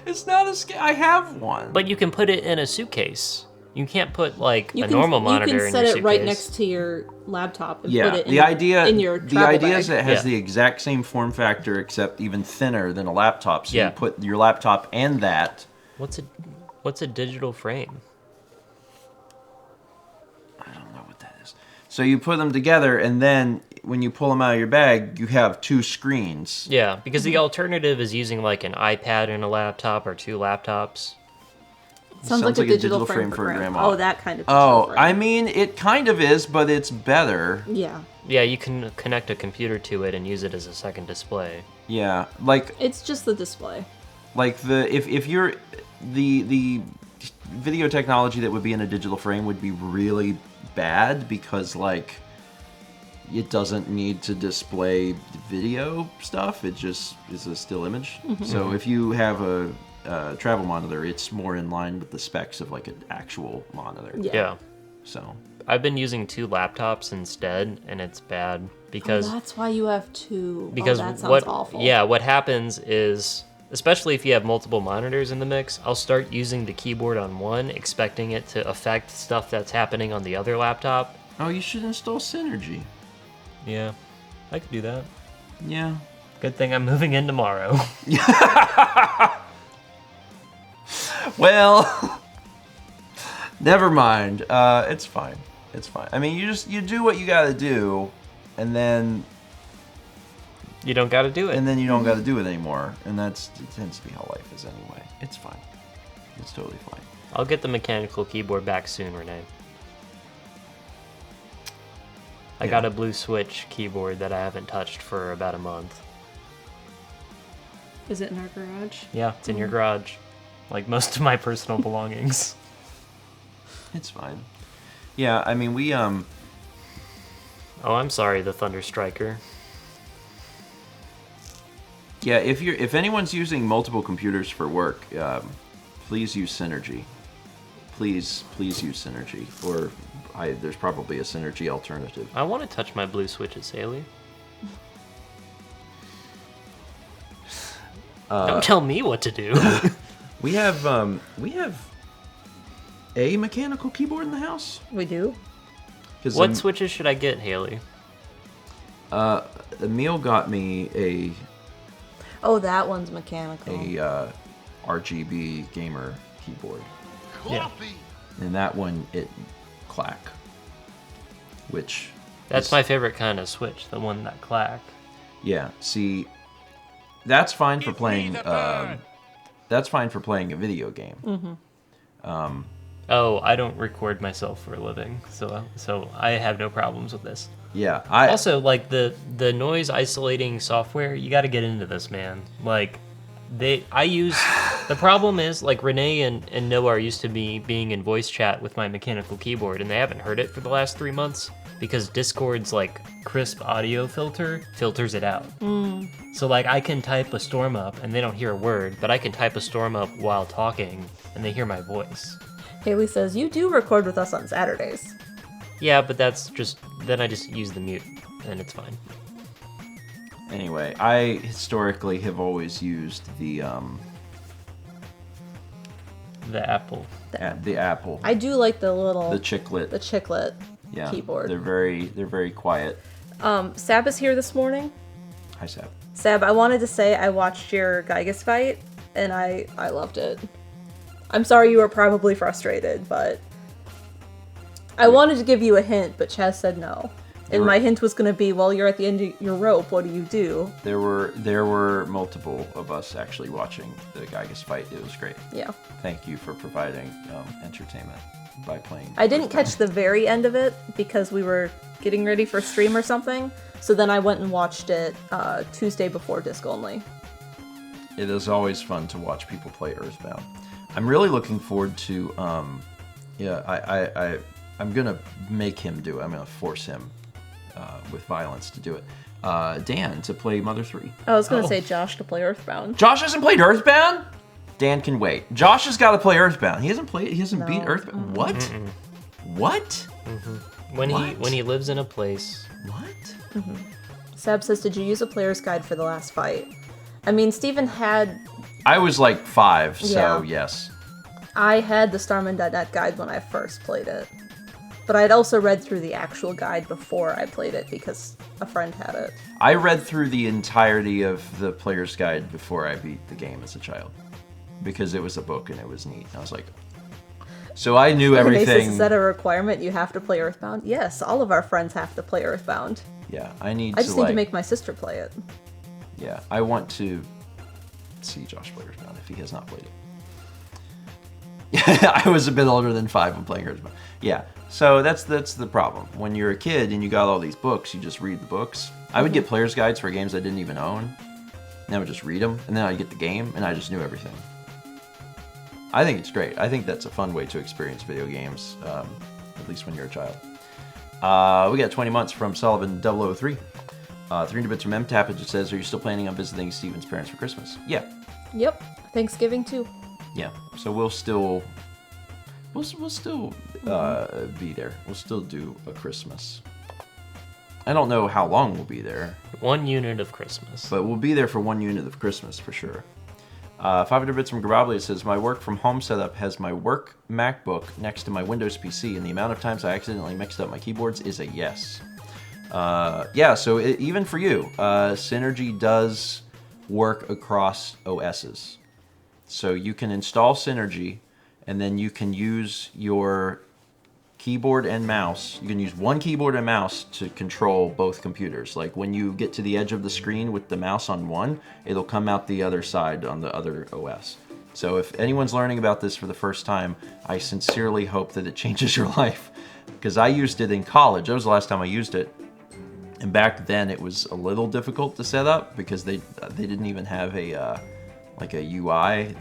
It's not a scam. I have one. But you can put it in a suitcase. You can't put like a normal monitor You in can your set suitcase. it right next to your laptop and Yeah, put it in, the idea in your the travel idea is bag. that it has Yeah. the exact same form factor except even thinner than a laptop. So Yeah. you put your laptop and that. What's a digital frame? I don't know what that is. So you put them together, and then when you pull them out of your bag, you have 2 screens. Yeah, because the alternative is using like an iPad and a laptop or 2 laptops. Sounds like a digital frame for grandma. Oh, that kind of digital Oh, frame. I mean, it kind of is, but it's better. Yeah. Yeah, you can connect a computer to it and use it as a second display. Yeah, like It's just the display. if you're the video technology that would be in a digital frame would be really bad because like it doesn't need to display video stuff. It just is a still image. So if you have a travel monitor, it's more in line with the specs of like an actual monitor. Yeah. So I've been using 2 laptops instead, and it's bad because That's why you have 2. because that sounds what awful. yeah, what happens is especially if you have multiple monitors in the mix, I'll start using the keyboard on one, expecting it to affect stuff that's happening on the other laptop. Oh, you should install Synergy. Yeah, I could do that. Yeah. Good thing I'm moving in tomorrow. Well, never mind. It's fine. It's fine. I mean, you do what you gotta do, and then You don't gotta do it. and then you don't gotta do it anymore. And it tends to be how life is anyway. It's fine. It's totally fine. I'll get the mechanical keyboard back soon, Renee. I got a blue Switch keyboard that I haven't touched for about a month. Is it in our garage? Yeah, it's in your garage. Like most of my personal belongings. It's fine. Yeah, I mean, we Oh, I'm sorry, the Thunder Striker. yeah, if anyone's using multiple computers for work, please use Synergy. Please use Synergy. Or there's probably a Synergy alternative. I want to touch my blue Switches, Haley. Don't tell me what to do. We have a mechanical keyboard in the house. We do. What switches should I get, Haley? Emil got me a Oh, that one's mechanical. RGB gamer keyboard, Yeah. and that one it clack, which That's is- my favorite kind of Switch, the one that clack. yeah. See, that's fine for playing. That's fine for playing a video game. Oh, I don't record myself for a living, so I have no problems with this. Yeah, Also, like the noise isolating software, you got to get into this, man. Like the problem is like Renee and Noah are used to me being in voice chat with my mechanical keyboard, and they haven't heard it for the last 3 months because Discord's like crisp audio filters it out. So like I can type a storm up and they don't hear a word, but I can type a storm up while talking and they hear my voice. Haley says, you do record with us on Saturdays. Yeah, but then I just use the mute and it's fine. Anyway, I historically have always used the Apple. Apple, I do like the chiclet. chiclet Yeah, keyboard. They're very quiet. Sab is here this morning. Hi, Sab. Sab, I wanted to say I watched your Gygas fight, and I loved it. I'm sorry you were probably frustrated, but I wanted to give you a hint, but Chaz said no. And my hint was going to be, well, you're at the end of your rope, what do? There were multiple of us actually watching the Gygas fight. It was great. Yeah. Thank you for providing entertainment by playing. I didn't catch the very end of it because we were getting ready for stream or something. So then I went and watched it Tuesday before disc only. It is always fun to watch people play Earthbound. I'm really looking forward to. I'm gonna make him do it. I'm gonna force him with violence to do it. Dan to play Mother 3. I was going to say Josh to play Earthbound. Josh hasn't played Earthbound? Dan can wait. Josh has got to play Earthbound. He hasn't beat Earthbound. What? What? When he lives in a place. What? Sab says, did you use a player's guide for the last fight? I mean, Steven had... I was like 5, so Yeah. yes. I had the Starman.net guide when I first played it. But I'd also read through the actual guide before I played it because a friend had it. I read through the entirety of the player's guide before I beat the game as a child. Because it was a book and it was neat. And I was like... So I knew Renee everything... says, is that a requirement? You have to play Earthbound? Yes, all of our friends have to play Earthbound. Yeah, I need I just need to make my sister play it. Yeah, I want to see Josh play Earthbound if he has not played it. I was a bit older than 5 when playing Earthbound. Yeah, so that's the problem. When you're a kid and you got all these books, you just read the books. I would get player's guides for games I didn't even own. And I would just read them, and then I'd get the game, and I just knew everything. I think it's great. I think that's a fun way to experience video games, at least when you're a child. We got 20 months from Sullivan003. 300 bits from MTAP. It just says, are you still planning on visiting Steven's parents for Christmas? Yeah. Yep, Thanksgiving too. Yeah. So we'll still be there. We'll still do a Christmas. I don't know how long we'll be there. 1 unit of Christmas. But we'll be there for 1 unit of Christmas for sure. 500 bits from Grabobli says, my work from home setup has my work MacBook next to my Windows PC, and the amount of times I accidentally mixed up my keyboards is a yes. Yeah, so even for you, Synergy does work across OSs. So you can install Synergy, and then you can use your keyboard and mouse. You can use one keyboard and mouse to control both computers. Like when you get to the edge of the screen with the mouse on one, it'll come out the other side on the other OS. So if anyone's learning about this for the first time, I sincerely hope that it changes your life. Because I used it in college. That was the last time I used it. And back then it was a little difficult to set up because they didn't even have a like a UI.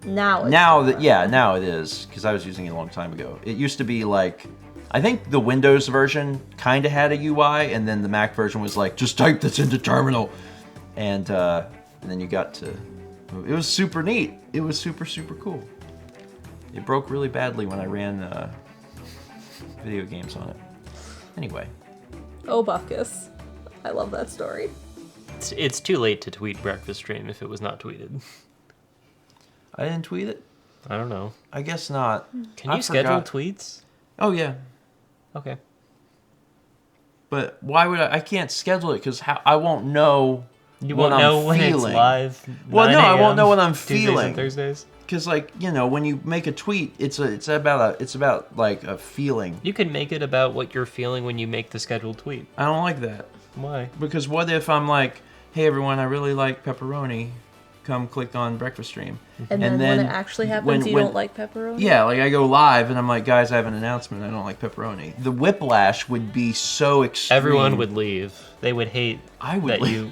Now it is, because I was using it a long time ago. It used to be like, I think the Windows version kind of had a UI, and then the Mac version was like, just type this into terminal, and then you got to. It was super neat. It was super cool. It broke really badly when I ran video games on it. Anyway. Oh, Bufkus. I love that story. It's too late to tweet breakfast stream if it was not tweeted. I didn't tweet it? I don't know. I guess not. Can you schedule tweets? Oh, yeah. Okay. But why would I can't schedule it because I won't know you won't know when it's live. Well, no, I won't know what I'm Tuesdays feeling. And Thursdays. Because, like, you know, when you make a tweet, it's about like a feeling. You can make it about what you're feeling when you make the scheduled tweet. I don't like that. Why? Because what if I'm like, hey everyone, I really like pepperoni. Come click on breakfast stream. And then when it actually happens, you don't like pepperoni? Yeah, like I go live and I'm like, guys, I have an announcement. I don't like pepperoni. The whiplash would be so extreme. Everyone would leave. They would hate you.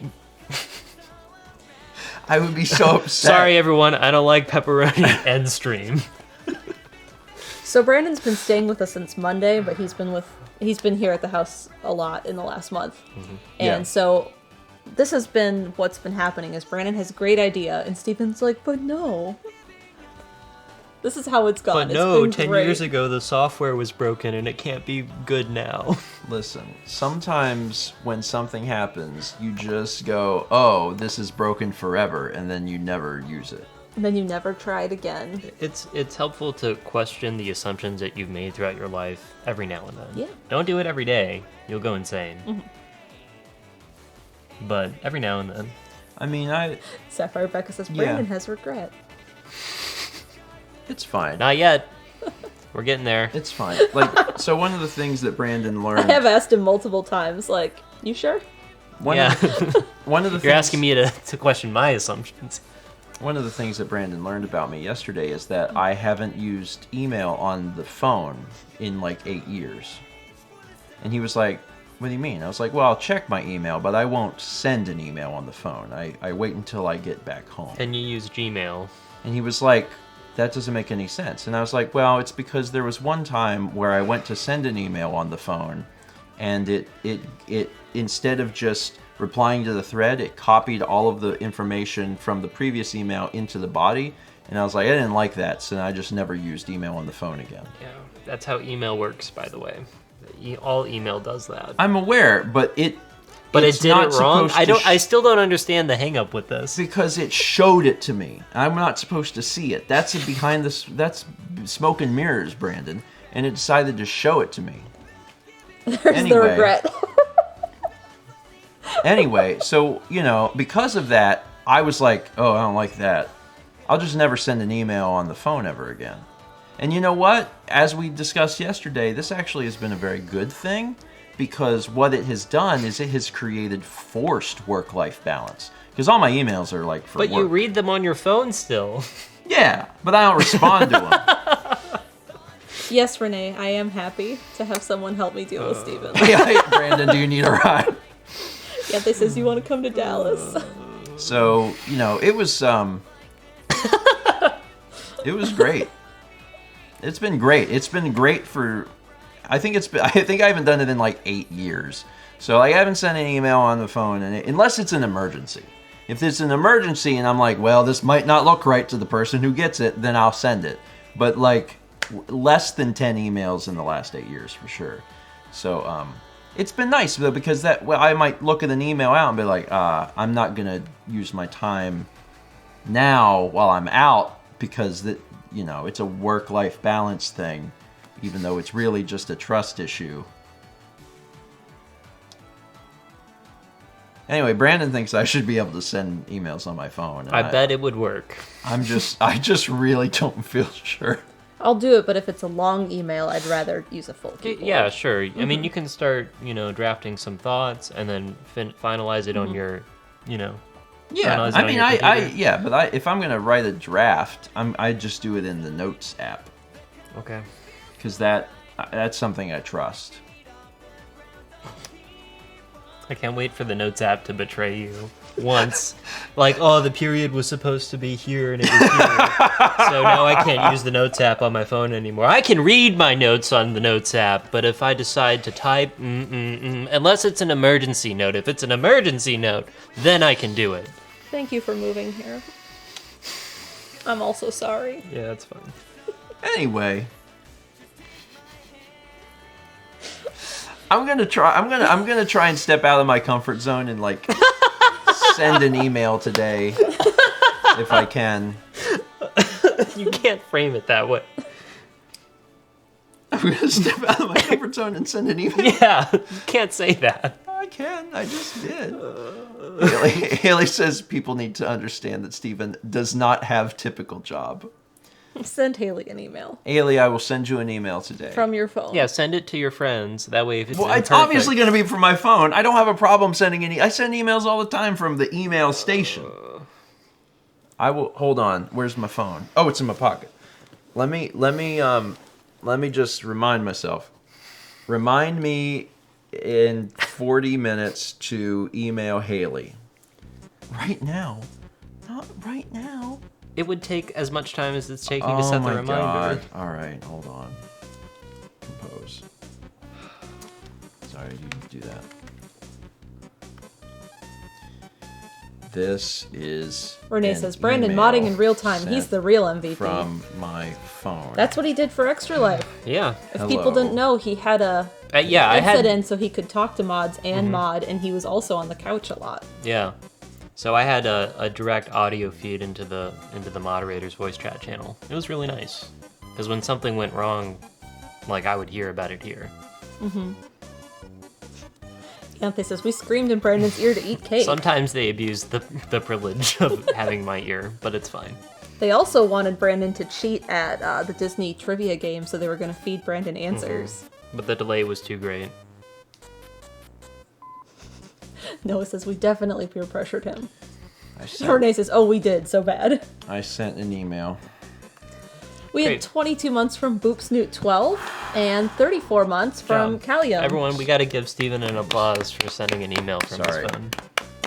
I would be so upset. Sorry, everyone. I don't like pepperoni. End stream. So Brandon's been staying with us since Monday, but he's been here at the house a lot in the last month. Mm-hmm. And so this has been what's been happening is Brandon has a great idea and Stephen's like, but no. This is how it's gone. But no, 10 years ago the software was broken and it can't be good now. Listen, sometimes when something happens, you just go, oh, this is broken forever, and then you never use it. And then you never try it again. It's helpful to question the assumptions that you've made throughout your life every now and then. Yeah. Don't do it every day. You'll go insane. Mm-hmm. But every now and then. I mean, Sapphire Becca says Brandon has regret. It's fine. Not yet. We're getting there. It's fine. Like, so one of the things that Brandon learned. I have asked him multiple times, like, you sure? One of the You're asking me to question my assumptions. One of the things that Brandon learned about me yesterday is that I haven't used email on the phone in like 8 years. And he was like, what do you mean? I was like, well, I'll check my email, but I won't send an email on the phone. I wait until I get back home. And you use Gmail. And he was like, that doesn't make any sense. And I was like, well, it's because there was one time where I went to send an email on the phone, and it instead of just replying to the thread, it copied all of the information from the previous email into the body. And I was like, I didn't like that, so I just never used email on the phone again. Yeah, that's how email works, by the way. All email does that. I'm aware, but it did it wrong. I still don't understand the hang up with this. Because it showed it to me. I'm not supposed to see it. That's that's smoke and mirrors, Brandon. And it decided to show it to me. There's the regret. Anyway, so, you know, because of that, I was like, oh, I don't like that. I'll just never send an email on the phone ever again. And you know what? As we discussed yesterday, this actually has been a very good thing, because what it has done is it has created forced work-life balance. Because all my emails are like for work. But you read them on your phone still. Yeah, but I don't respond to them. Yes, Renee, I am happy to have someone help me deal with Stephen. Hey, Brandon, do you need a ride? Yeah, they says you want to come to Dallas. So, you know, it was great. It's been great. It's been great for, I think I haven't done it in like 8 years. So like, I haven't sent an email on the phone, unless it's an emergency. If it's an emergency and I'm like, well, this might not look right to the person who gets it, then I'll send it. But like, less than 10 emails in the last 8 years for sure. So it's been nice though, because I might look at an email out and be like, I'm not gonna use my time Now, while I'm out, because it's a work-life balance thing, even though it's really just a trust issue. Anyway, Brandon thinks I should be able to send emails on my phone. I bet it would work. I just really don't feel sure. I'll do it, but if it's a long email, I'd rather use a full keyboard. Yeah, sure. I mean, you can start, drafting some thoughts and then finalize it on your, Yeah, finalize it I on mean, your computer. but if I'm gonna write a draft, I just do it in the Notes app Okay. because that's something I trust. I can't wait for the Notes app to betray you once. Like, oh, the period was supposed to be here and it was here. So now I can't use the Notes app on my phone anymore. I can read my notes on the Notes app, but if I decide to type, unless it's an emergency note. If it's an emergency note, then I can do it. Thank you for moving here. I'm also sorry. Yeah, that's fine. Anyway, I'm gonna try and step out of my comfort zone and like send an email today if I can. You can't frame it that way. I'm gonna step out of my comfort zone and send an email. Yeah, you can't say that. I can. I just did. Haley says people need to understand that Stephen does not have typical job. Send Haley an email Haley, I will send you an email today. from your phone. Yeah, send it to your friends. That way, if it's Well, it's imperfect- obviously going to be from my phone. I don't have a problem sending I send emails all the time from the email station. I will hold on. Where's my phone? Oh, it's in my pocket. Let me just remind myself. Remind me in 40 minutes to email Haley. Right now. Not right now. It would take as much time as it's taking to set the reminder. God. All right, hold on. Compose. Sorry, you can do that. This is. Renee an says, Brandon email modding in real time. He's sent the real MVP. From my phone. That's what he did for Extra Life. Yeah. If people didn't know, he had a Yeah, I headset had. in so he could talk to mods and mod, and he was also on the couch a lot. Yeah. So I had a direct audio feed into the moderator's voice chat channel. It was really nice. Because when something went wrong, like, I would hear about it here. Anthony says, we screamed in Brandon's ear to eat cake. Sometimes they abuse the privilege of having my ear, but it's fine. They also wanted Brandon to cheat at the Disney trivia game, so they were going to feed Brandon answers. But the delay was too great. Noah says, we definitely peer pressured him. I Renee says, oh, we did, so bad. sent an email. We had Great. 22 months from Boop Snoot 12 and 34 months from Callium. Everyone, we got to give Steven an applause for sending an email from Sorry. his phone.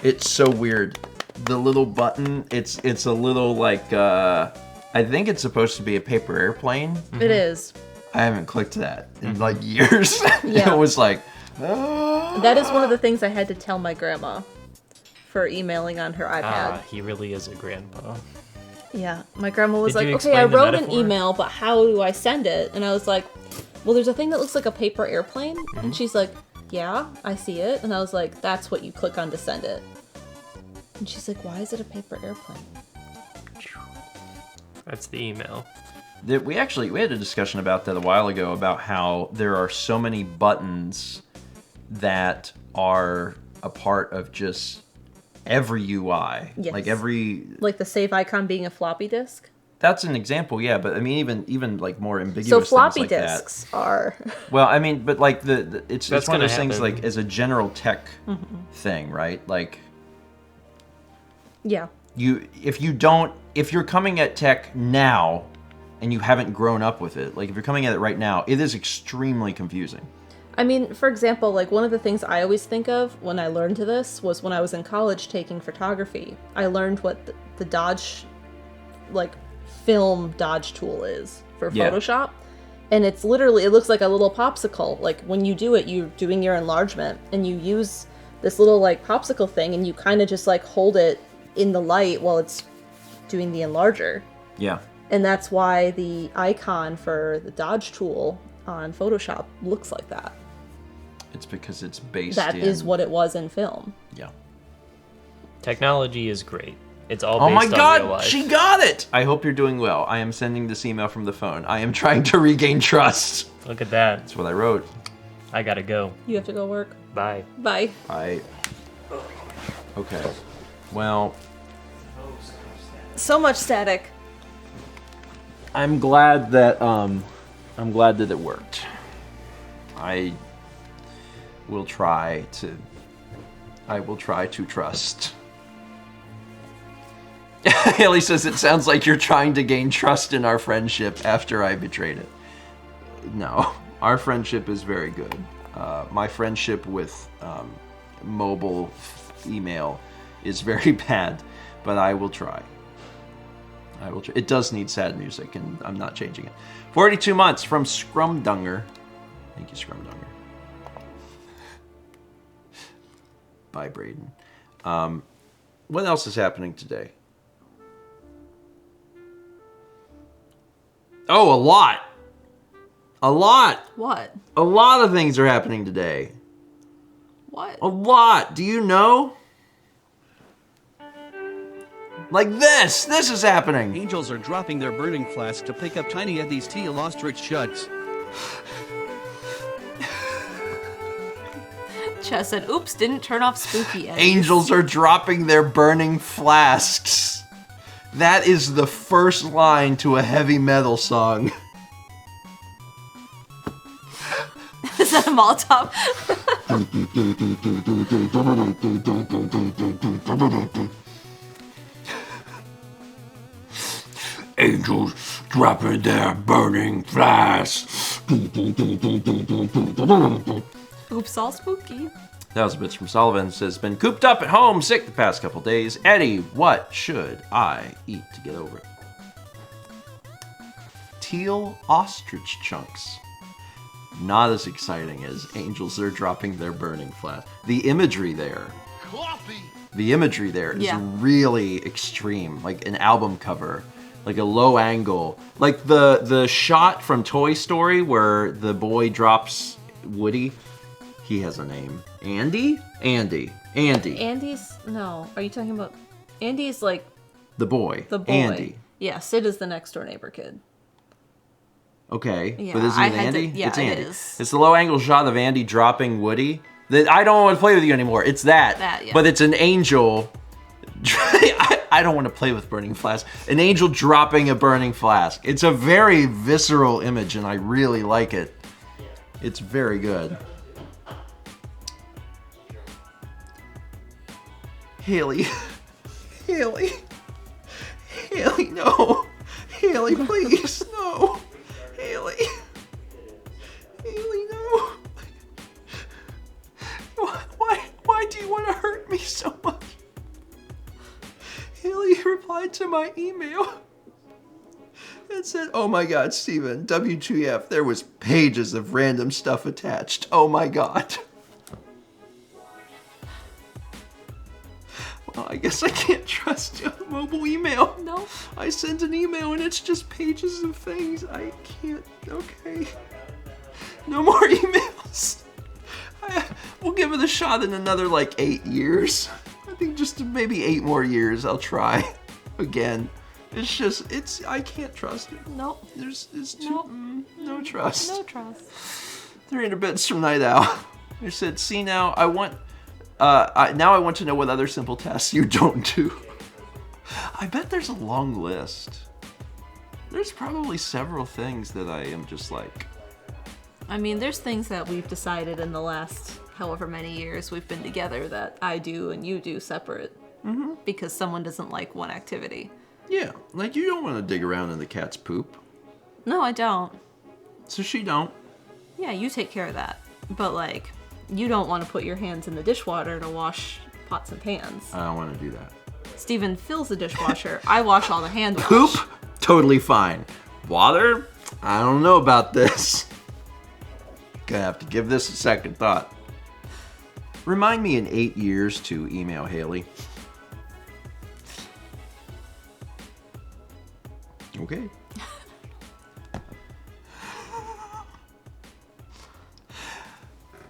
It's so weird. The little button, it's a little like, I think it's supposed to be a paper airplane. It is. I haven't clicked that in like years. Yeah. It was like, That is one of the things I had to tell my grandma for emailing on her iPad. He really is a grandpa. Yeah, my grandma was Did you like, okay, I explain the wrote an metaphor? email, but how do I send it? And I was like, well, there's a thing that looks like a paper airplane. And she's like, yeah, I see it. And I was like, that's what you click on to send it. And she's like, why is it a paper airplane? That's the email. we had a discussion about that a while ago about how there are so many buttons that are a part of just every UI. Yes. Like every. Like the save icon being a floppy disk? That's an example, yeah. But I mean, even like more ambiguous. So things floppy like disks are... Well, I mean, but like it's That's one of gonna those things happen. like as a general tech thing, right? Like Yeah. if you're coming at tech now and you haven't grown up with it, like if you're coming at it right now, it is extremely confusing. I mean, for example, like one of the things I always think of when I learned to this was when I was in college taking photography. I learned what the Dodge, like film Dodge tool is for Yeah. Photoshop. And it's literally, it looks like a little popsicle. Like when you do it, you're doing your enlargement and you use this little like popsicle thing and you kind of just like hold it in the light while it's doing the enlarger. Yeah. And that's why the icon for the Dodge tool on Photoshop looks like that. It's because it's based That in... is what it was in film. Yeah. Technology is great. It's all Oh based my on real god, life. she got it! I hope you're doing well. I am sending this email from the phone. I am trying to regain trust. Look at that. That's what I wrote. I gotta go. You have to go work. Bye. Bye. Okay. Well, So much static. I'm glad that it worked. I will try to trust. Haley says it sounds like you're trying to gain trust in our friendship after I betrayed it. No, our friendship is very good. My friendship with mobile email is very bad, but I will try. It does need sad music, and I'm not changing it. 42 months from Scrumdunger. Thank you, Scrumdunger. Bye, Braden. What else is happening today? Oh, a lot. A lot. What? A lot of things are happening today. What? A lot. Do you know? Like this. This is happening. Angels are dropping their burning flask to pick up Tiny Eddie's teal ostrich shuds. Chess said, oops, didn't turn off spooky Eddie. Angels are dropping their burning flasks. That is the first line to a heavy metal song. Is that a Molotov? Angels dropping their burning flasks. Oops, all spooky. That was a bit from Sullivan. Says, been cooped up at home sick the past couple days. Eddie, what should I eat to get over it? Teal ostrich chunks. Not as exciting as angels are dropping their burning flask. The imagery there. Coffee! The imagery there is Yeah. really extreme. Like an album cover. Like a low angle. Like the shot from Toy Story where the boy drops Woody. He has a name. Andy? Andy. Andy's, no. Are you talking about, Andy's like The boy. the boy. Andy. Yeah, Sid is the next door neighbor kid. Okay. Yeah, but isn't I it had to- Andy? yeah, it's it Andy. is. It's the low angle shot of Andy dropping Woody. That I don't want to play with you anymore. It's that. That, yeah. But it's an angel. I don't want to play with burning flask. An angel dropping a burning flask. It's a very visceral image, and I really like it. It's very good. Haley. Haley. Haley, no. Haley, please. No. Haley. Haley, no. Why do you want to hurt me so much? Haley replied to my email and said, oh my god, Steven, WTF, there was pages of random stuff attached. Oh my god. Well, I guess I can't trust you on mobile email. No. I sent an email and it's just pages of things. I can't, okay. No more emails. We'll give it a shot in another like 8 years. I think just maybe 8 more years I'll try again. It's just, I can't trust it. Nope. It's too, Nope. no trust. No trust. 300 bits from Night Owl. They said, see now, I want to know what other simple tasks you don't do. I bet there's a long list. There's probably several things that I am just like, I mean, there's things that we've decided in the last however many years we've been together that I do and you do separate. Mm-hmm. Because someone doesn't like one activity. yeah, like you don't want to dig around in the cat's poop. No, I don't. So she don't. Yeah, you take care of that. But, like, you don't want to put your hands in the dishwater to wash pots and pans. I don't want to do that. Steven fills the dishwasher. I wash all the hand wash. Poop? Totally fine. Water? I don't know about this. Gonna have to give this a second thought. Remind me in 8 years to email Haley. Okay.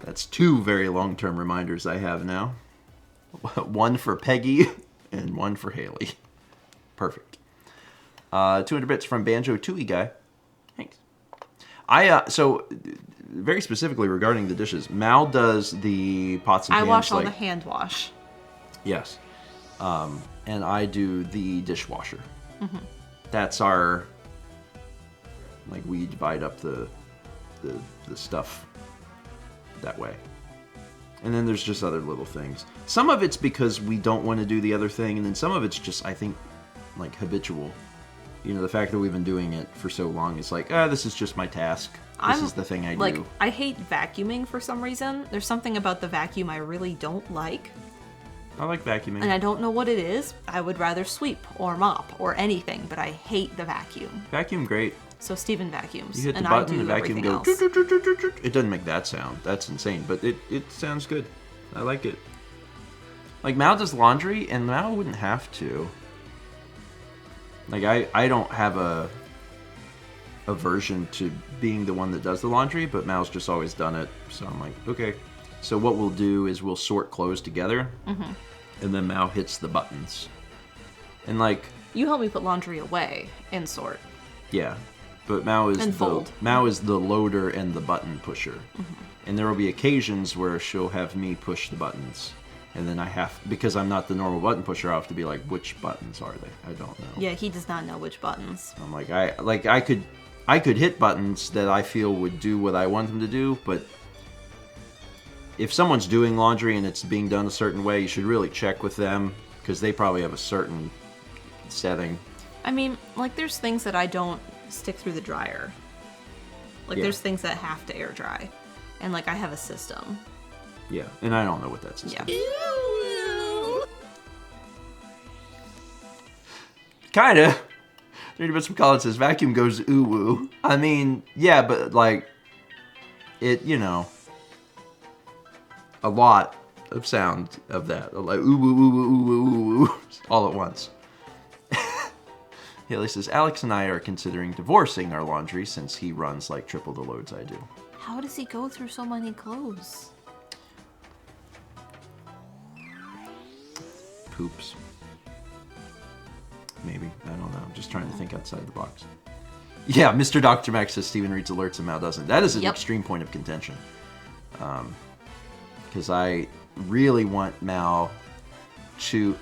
That's 2 very long-term reminders I have now. One for Peggy and one for Haley. Perfect. 200 bits from Banjo Tooie guy. Thanks. So very specifically regarding the dishes, Mal does the pots and pans. I wash all the hand wash. Yes. And I do the dishwasher. That's our, like, we divide up the stuff that way. And then there's just other little things. Some of it's because we don't want to do the other thing, and then some of it's just, I think, like, habitual. You know, the fact that we've been doing it for so long is like, this is just my task. This is the thing I do. I hate vacuuming for some reason. There's something about the vacuum I really don't like. I like vacuuming. And I don't know what it is. I would rather sweep or mop or anything, but I hate the vacuum. Vacuum, great. So Steven vacuums, You hit the and button, I do the vacuum everything goes. else. It doesn't make that sound. That's insane, but it sounds good. I like it. Like, Mal does laundry, and Mal wouldn't have to. Like, I don't have a aversion to being the one that does the laundry, but Mal's just always done it. So I'm like, okay. So what we'll do is we'll sort clothes together, and then Mal hits the buttons. And, like... You help me put laundry away and sort. Yeah. But Mal is And fold. Mal is the loader and the button pusher. And there will be occasions where she'll have me push the buttons. And then I have, because I'm not the normal button pusher, I'll have to be like, which buttons are they? I don't know. Yeah, he does not know which buttons. I'm like, I could hit buttons that I feel would do what I want them to do, but if someone's doing laundry and it's being done a certain way, you should really check with them, because they probably have a certain setting. I mean, like, there's things that I don't stick through the dryer. Like, Yeah. there's things that have to air dry. And, like, I have a system. Yeah, and I don't know what that system is. Yeah. Kinda. 30 bits from Colin says, vacuum goes ooh-woo. I mean, yeah, but, like, it, you know, a lot of sound of that. Like, ooh-woo-woo-woo-woo-woo, all at once. Haley says, Alex and I are considering divorcing our laundry since he runs, like, triple the loads I do. How does he go through so many clothes? Poops. Maybe. I don't know. I'm just trying to think outside the box. Yeah, Mr. Dr. Max says Steven reads alerts and Mal doesn't. That is an extreme point of contention. Because I really want Mal to...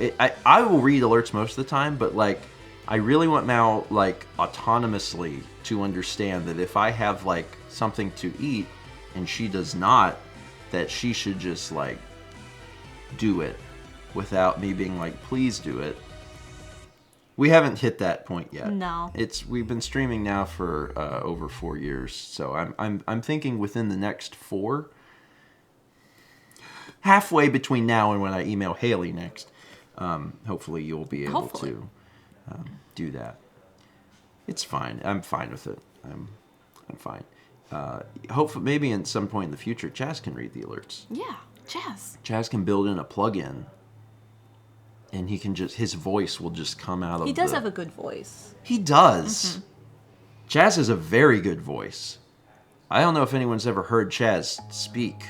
I will read alerts most of the time, but, like, I really want Mal, like, autonomously to understand that if I have, like, something to eat and she does not, that she should just, like, do it without me being like, please do it. We haven't hit that point yet. No. We've been streaming now for over 4 years, so I'm thinking within the next 4, halfway between now and when I email Haley next, hopefully you'll be able to do that. It's fine. I'm fine with it. I'm fine. Hopefully, maybe in some point in the future, Chaz can read the alerts. Yeah, Chaz. Chaz can build in a plugin, and he can his voice will just come out of. He does have a good voice. He does. Chaz has a very good voice. I don't know if anyone's ever heard Chaz speak.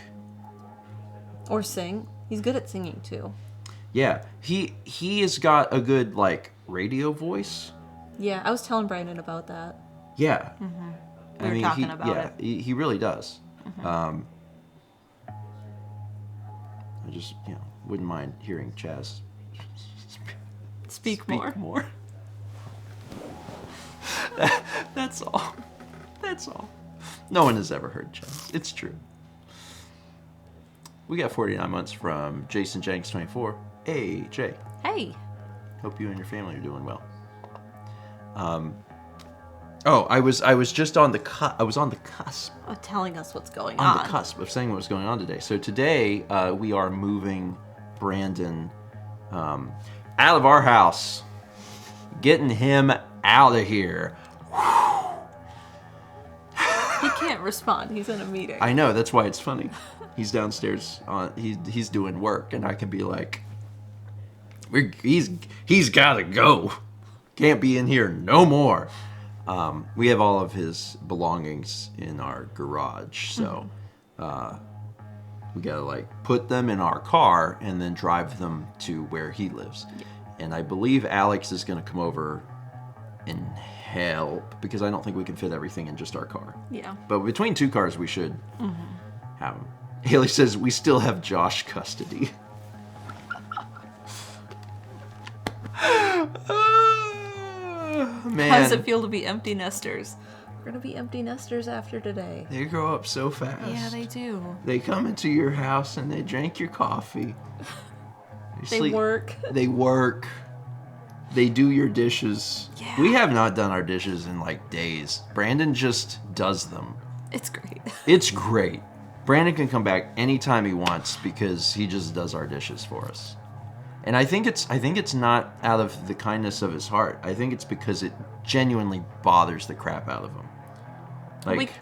Or sing. He's good at singing too. Yeah, he has got a good, like, radio voice. Yeah, I was telling Brandon about that. Yeah. We were talking about it. He really does. I just, wouldn't mind hearing Chaz Speak more. That's all. That's all. No one has ever heard Chaz. It's true. We got 49 months from Jason Jenks 24. Hey, Jay. Hey. Hope you and your family are doing well. I was just on the I was on the cusp. Telling us what's going On the cusp of saying what was going on today. So today we are moving Brandon out of our house, getting him out of here. He can't respond. He's in a meeting. I know, that's why it's funny. He's downstairs he's doing work, and I can be like, he's gotta go. Can't be in here no more. We have all of his belongings in our garage, so we gotta, like, put them in our car and then drive them to where he lives. And I believe Alex is going to come over and help because I don't think we can fit everything in just our car. Yeah. But between 2 cars, we should have them. Haley says we still have Josh custody. Man. How does it feel to be empty nesters? We're gonna be empty nesters after today. They grow up so fast. Yeah, they do. They come into your house and they drink your coffee. They work. They work. They do your dishes. Yeah. We have not done our dishes in like days. Brandon just does them. It's great. It's great. Brandon can come back anytime he wants because he just does our dishes for us. And I think it's not out of the kindness of his heart. I think it's because it genuinely bothers the crap out of him. Like,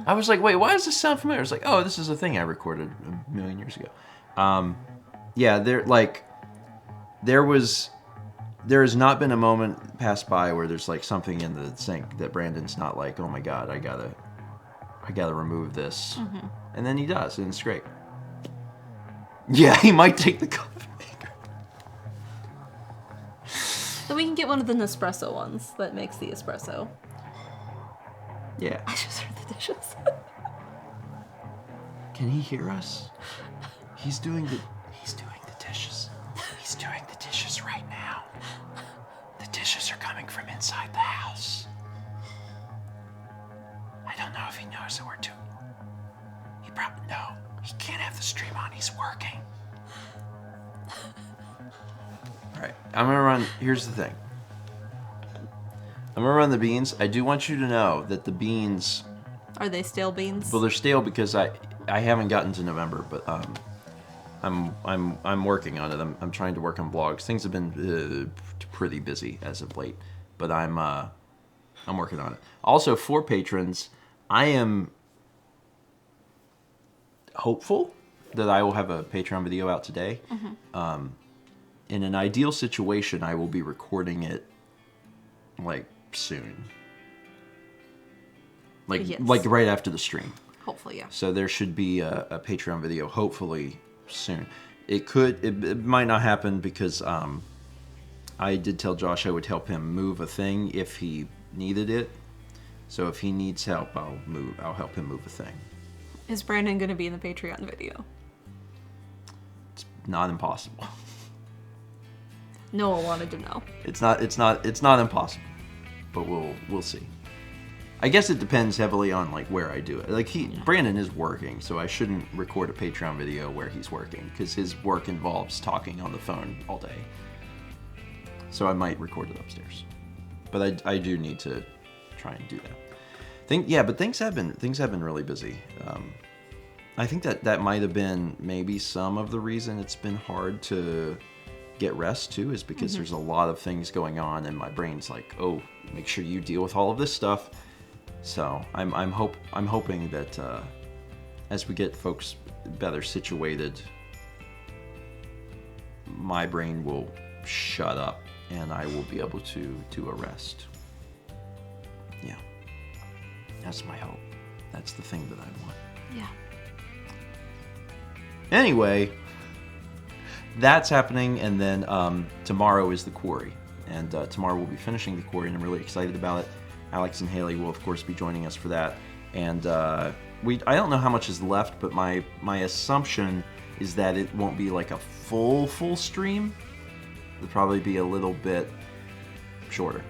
I was like, wait, why does this sound familiar? It's like, oh, this is a thing I recorded a million years ago. Yeah, there has not been a moment passed by where there's like something in the sink that Brandon's not like, oh my god, I gotta remove this, and then he does, and it's great. Yeah, he might take the coffee maker. So we can get one of the Nespresso ones that makes the espresso. Yeah. I just heard the dishes. Can he hear us? He's doing the dishes. He's doing the dishes right now. The dishes are coming from inside the house. I don't know if he knows that we're doing. He probably no. He can't have the stream on. He's working. All right, I'm gonna run. Here's the thing. I'm gonna run the beans. I do want you to know that the beans. Are they stale beans? Well, they're stale because I haven't gotten to November, but I'm working on it. I'm trying to work on blogs. Things have been pretty busy as of late, but I'm working on it. Also, for patrons, I am hopeful that I will have a Patreon video out today. In an ideal situation, I will be recording it like soon, Yes. like right after the stream. Hopefully, yeah. So there should be a Patreon video hopefully soon. It might not happen because I did tell Josh I would help him move a thing if he needed it. So if he needs help, I'll help him move a thing. Is Brandon going to be in the Patreon video? It's not impossible. Noah wanted to know. It's not impossible, but we'll see. I guess it depends heavily on like where I do it. Like Brandon is working, so I shouldn't record a Patreon video where he's working because his work involves talking on the phone all day. So I might record it upstairs, but I do need to try and do that. But things have been really busy. I think that might have been maybe some of the reason it's been hard to get rest too, is because there's a lot of things going on, and my brain's like, oh, make sure you deal with all of this stuff. So I'm hoping that as we get folks better situated, my brain will shut up and I will be able to do a rest. Yeah, that's my hope. That's the thing that I want. Yeah. Anyway, that's happening, and then tomorrow is the quarry, and tomorrow we'll be finishing the quarry, and I'm really excited about it. Alex and Haley will, of course, be joining us for that. And I don't know how much is left, but my assumption is that it won't be like a full stream. It'll probably be a little bit shorter.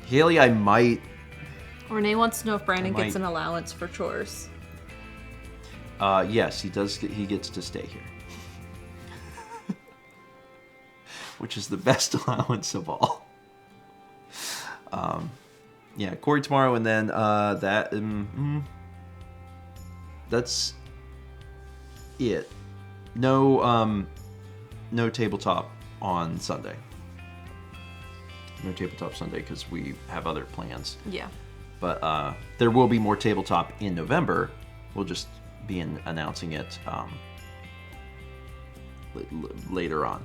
Haley, I might... Renee wants to know if Brandon gets an allowance for chores. Yes, he does. He gets to stay here. Which is the best allowance of all. Yeah, Corey tomorrow, and then that's it. No tabletop on Sunday. No tabletop Sunday because we have other plans. Yeah. But there will be more tabletop in November. We'll just be announcing it later on.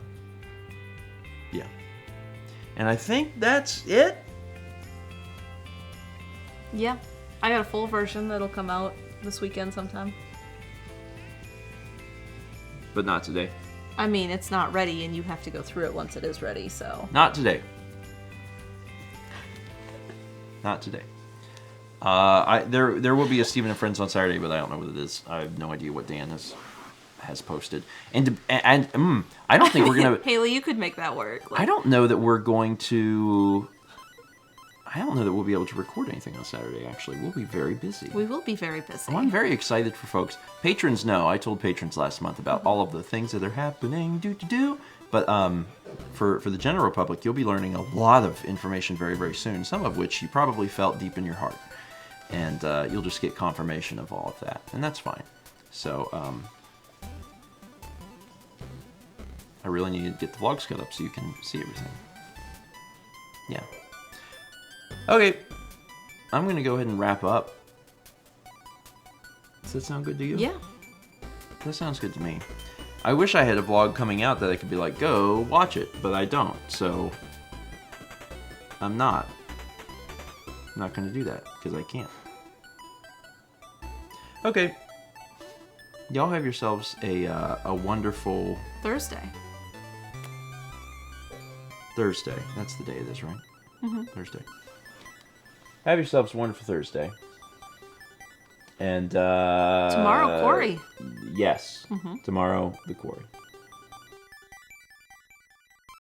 Yeah. And I think that's it. Yeah. I got a full version that'll come out this weekend sometime. But not today. I mean, it's not ready, and you have to go through it once it is ready, so... Not today. Not today. There will be a Stephen and Friends on Saturday, but I don't know what it is. I have no idea what Dan has posted. And I don't think we're gonna. Haley, you could make that work. I don't know that we're going to. I don't know that we'll be able to record anything on Saturday. Actually, we'll be very busy. We will be very busy. Oh, I'm very excited for folks. Patrons know. I told patrons last month about all of the things that are happening. But for the general public, you'll be learning a lot of information very, very soon. Some of which you probably felt deep in your heart, and you'll just get confirmation of all of that, and that's fine. So I really need to get the vlogs cut up so you can see everything. Yeah. Okay, I'm gonna go ahead and wrap up. Does that sound good to you? Yeah. That sounds good to me. I wish I had a vlog coming out that I could be like, go watch it, but I don't, so I'm not gonna do that, because I can't. Okay. Y'all have yourselves a wonderful... Thursday. That's the day it is, right? Mm-hmm. Thursday. Have yourselves a wonderful Thursday. And, Tomorrow, Corey. Yes. Mm-hmm. Tomorrow, the Quarry.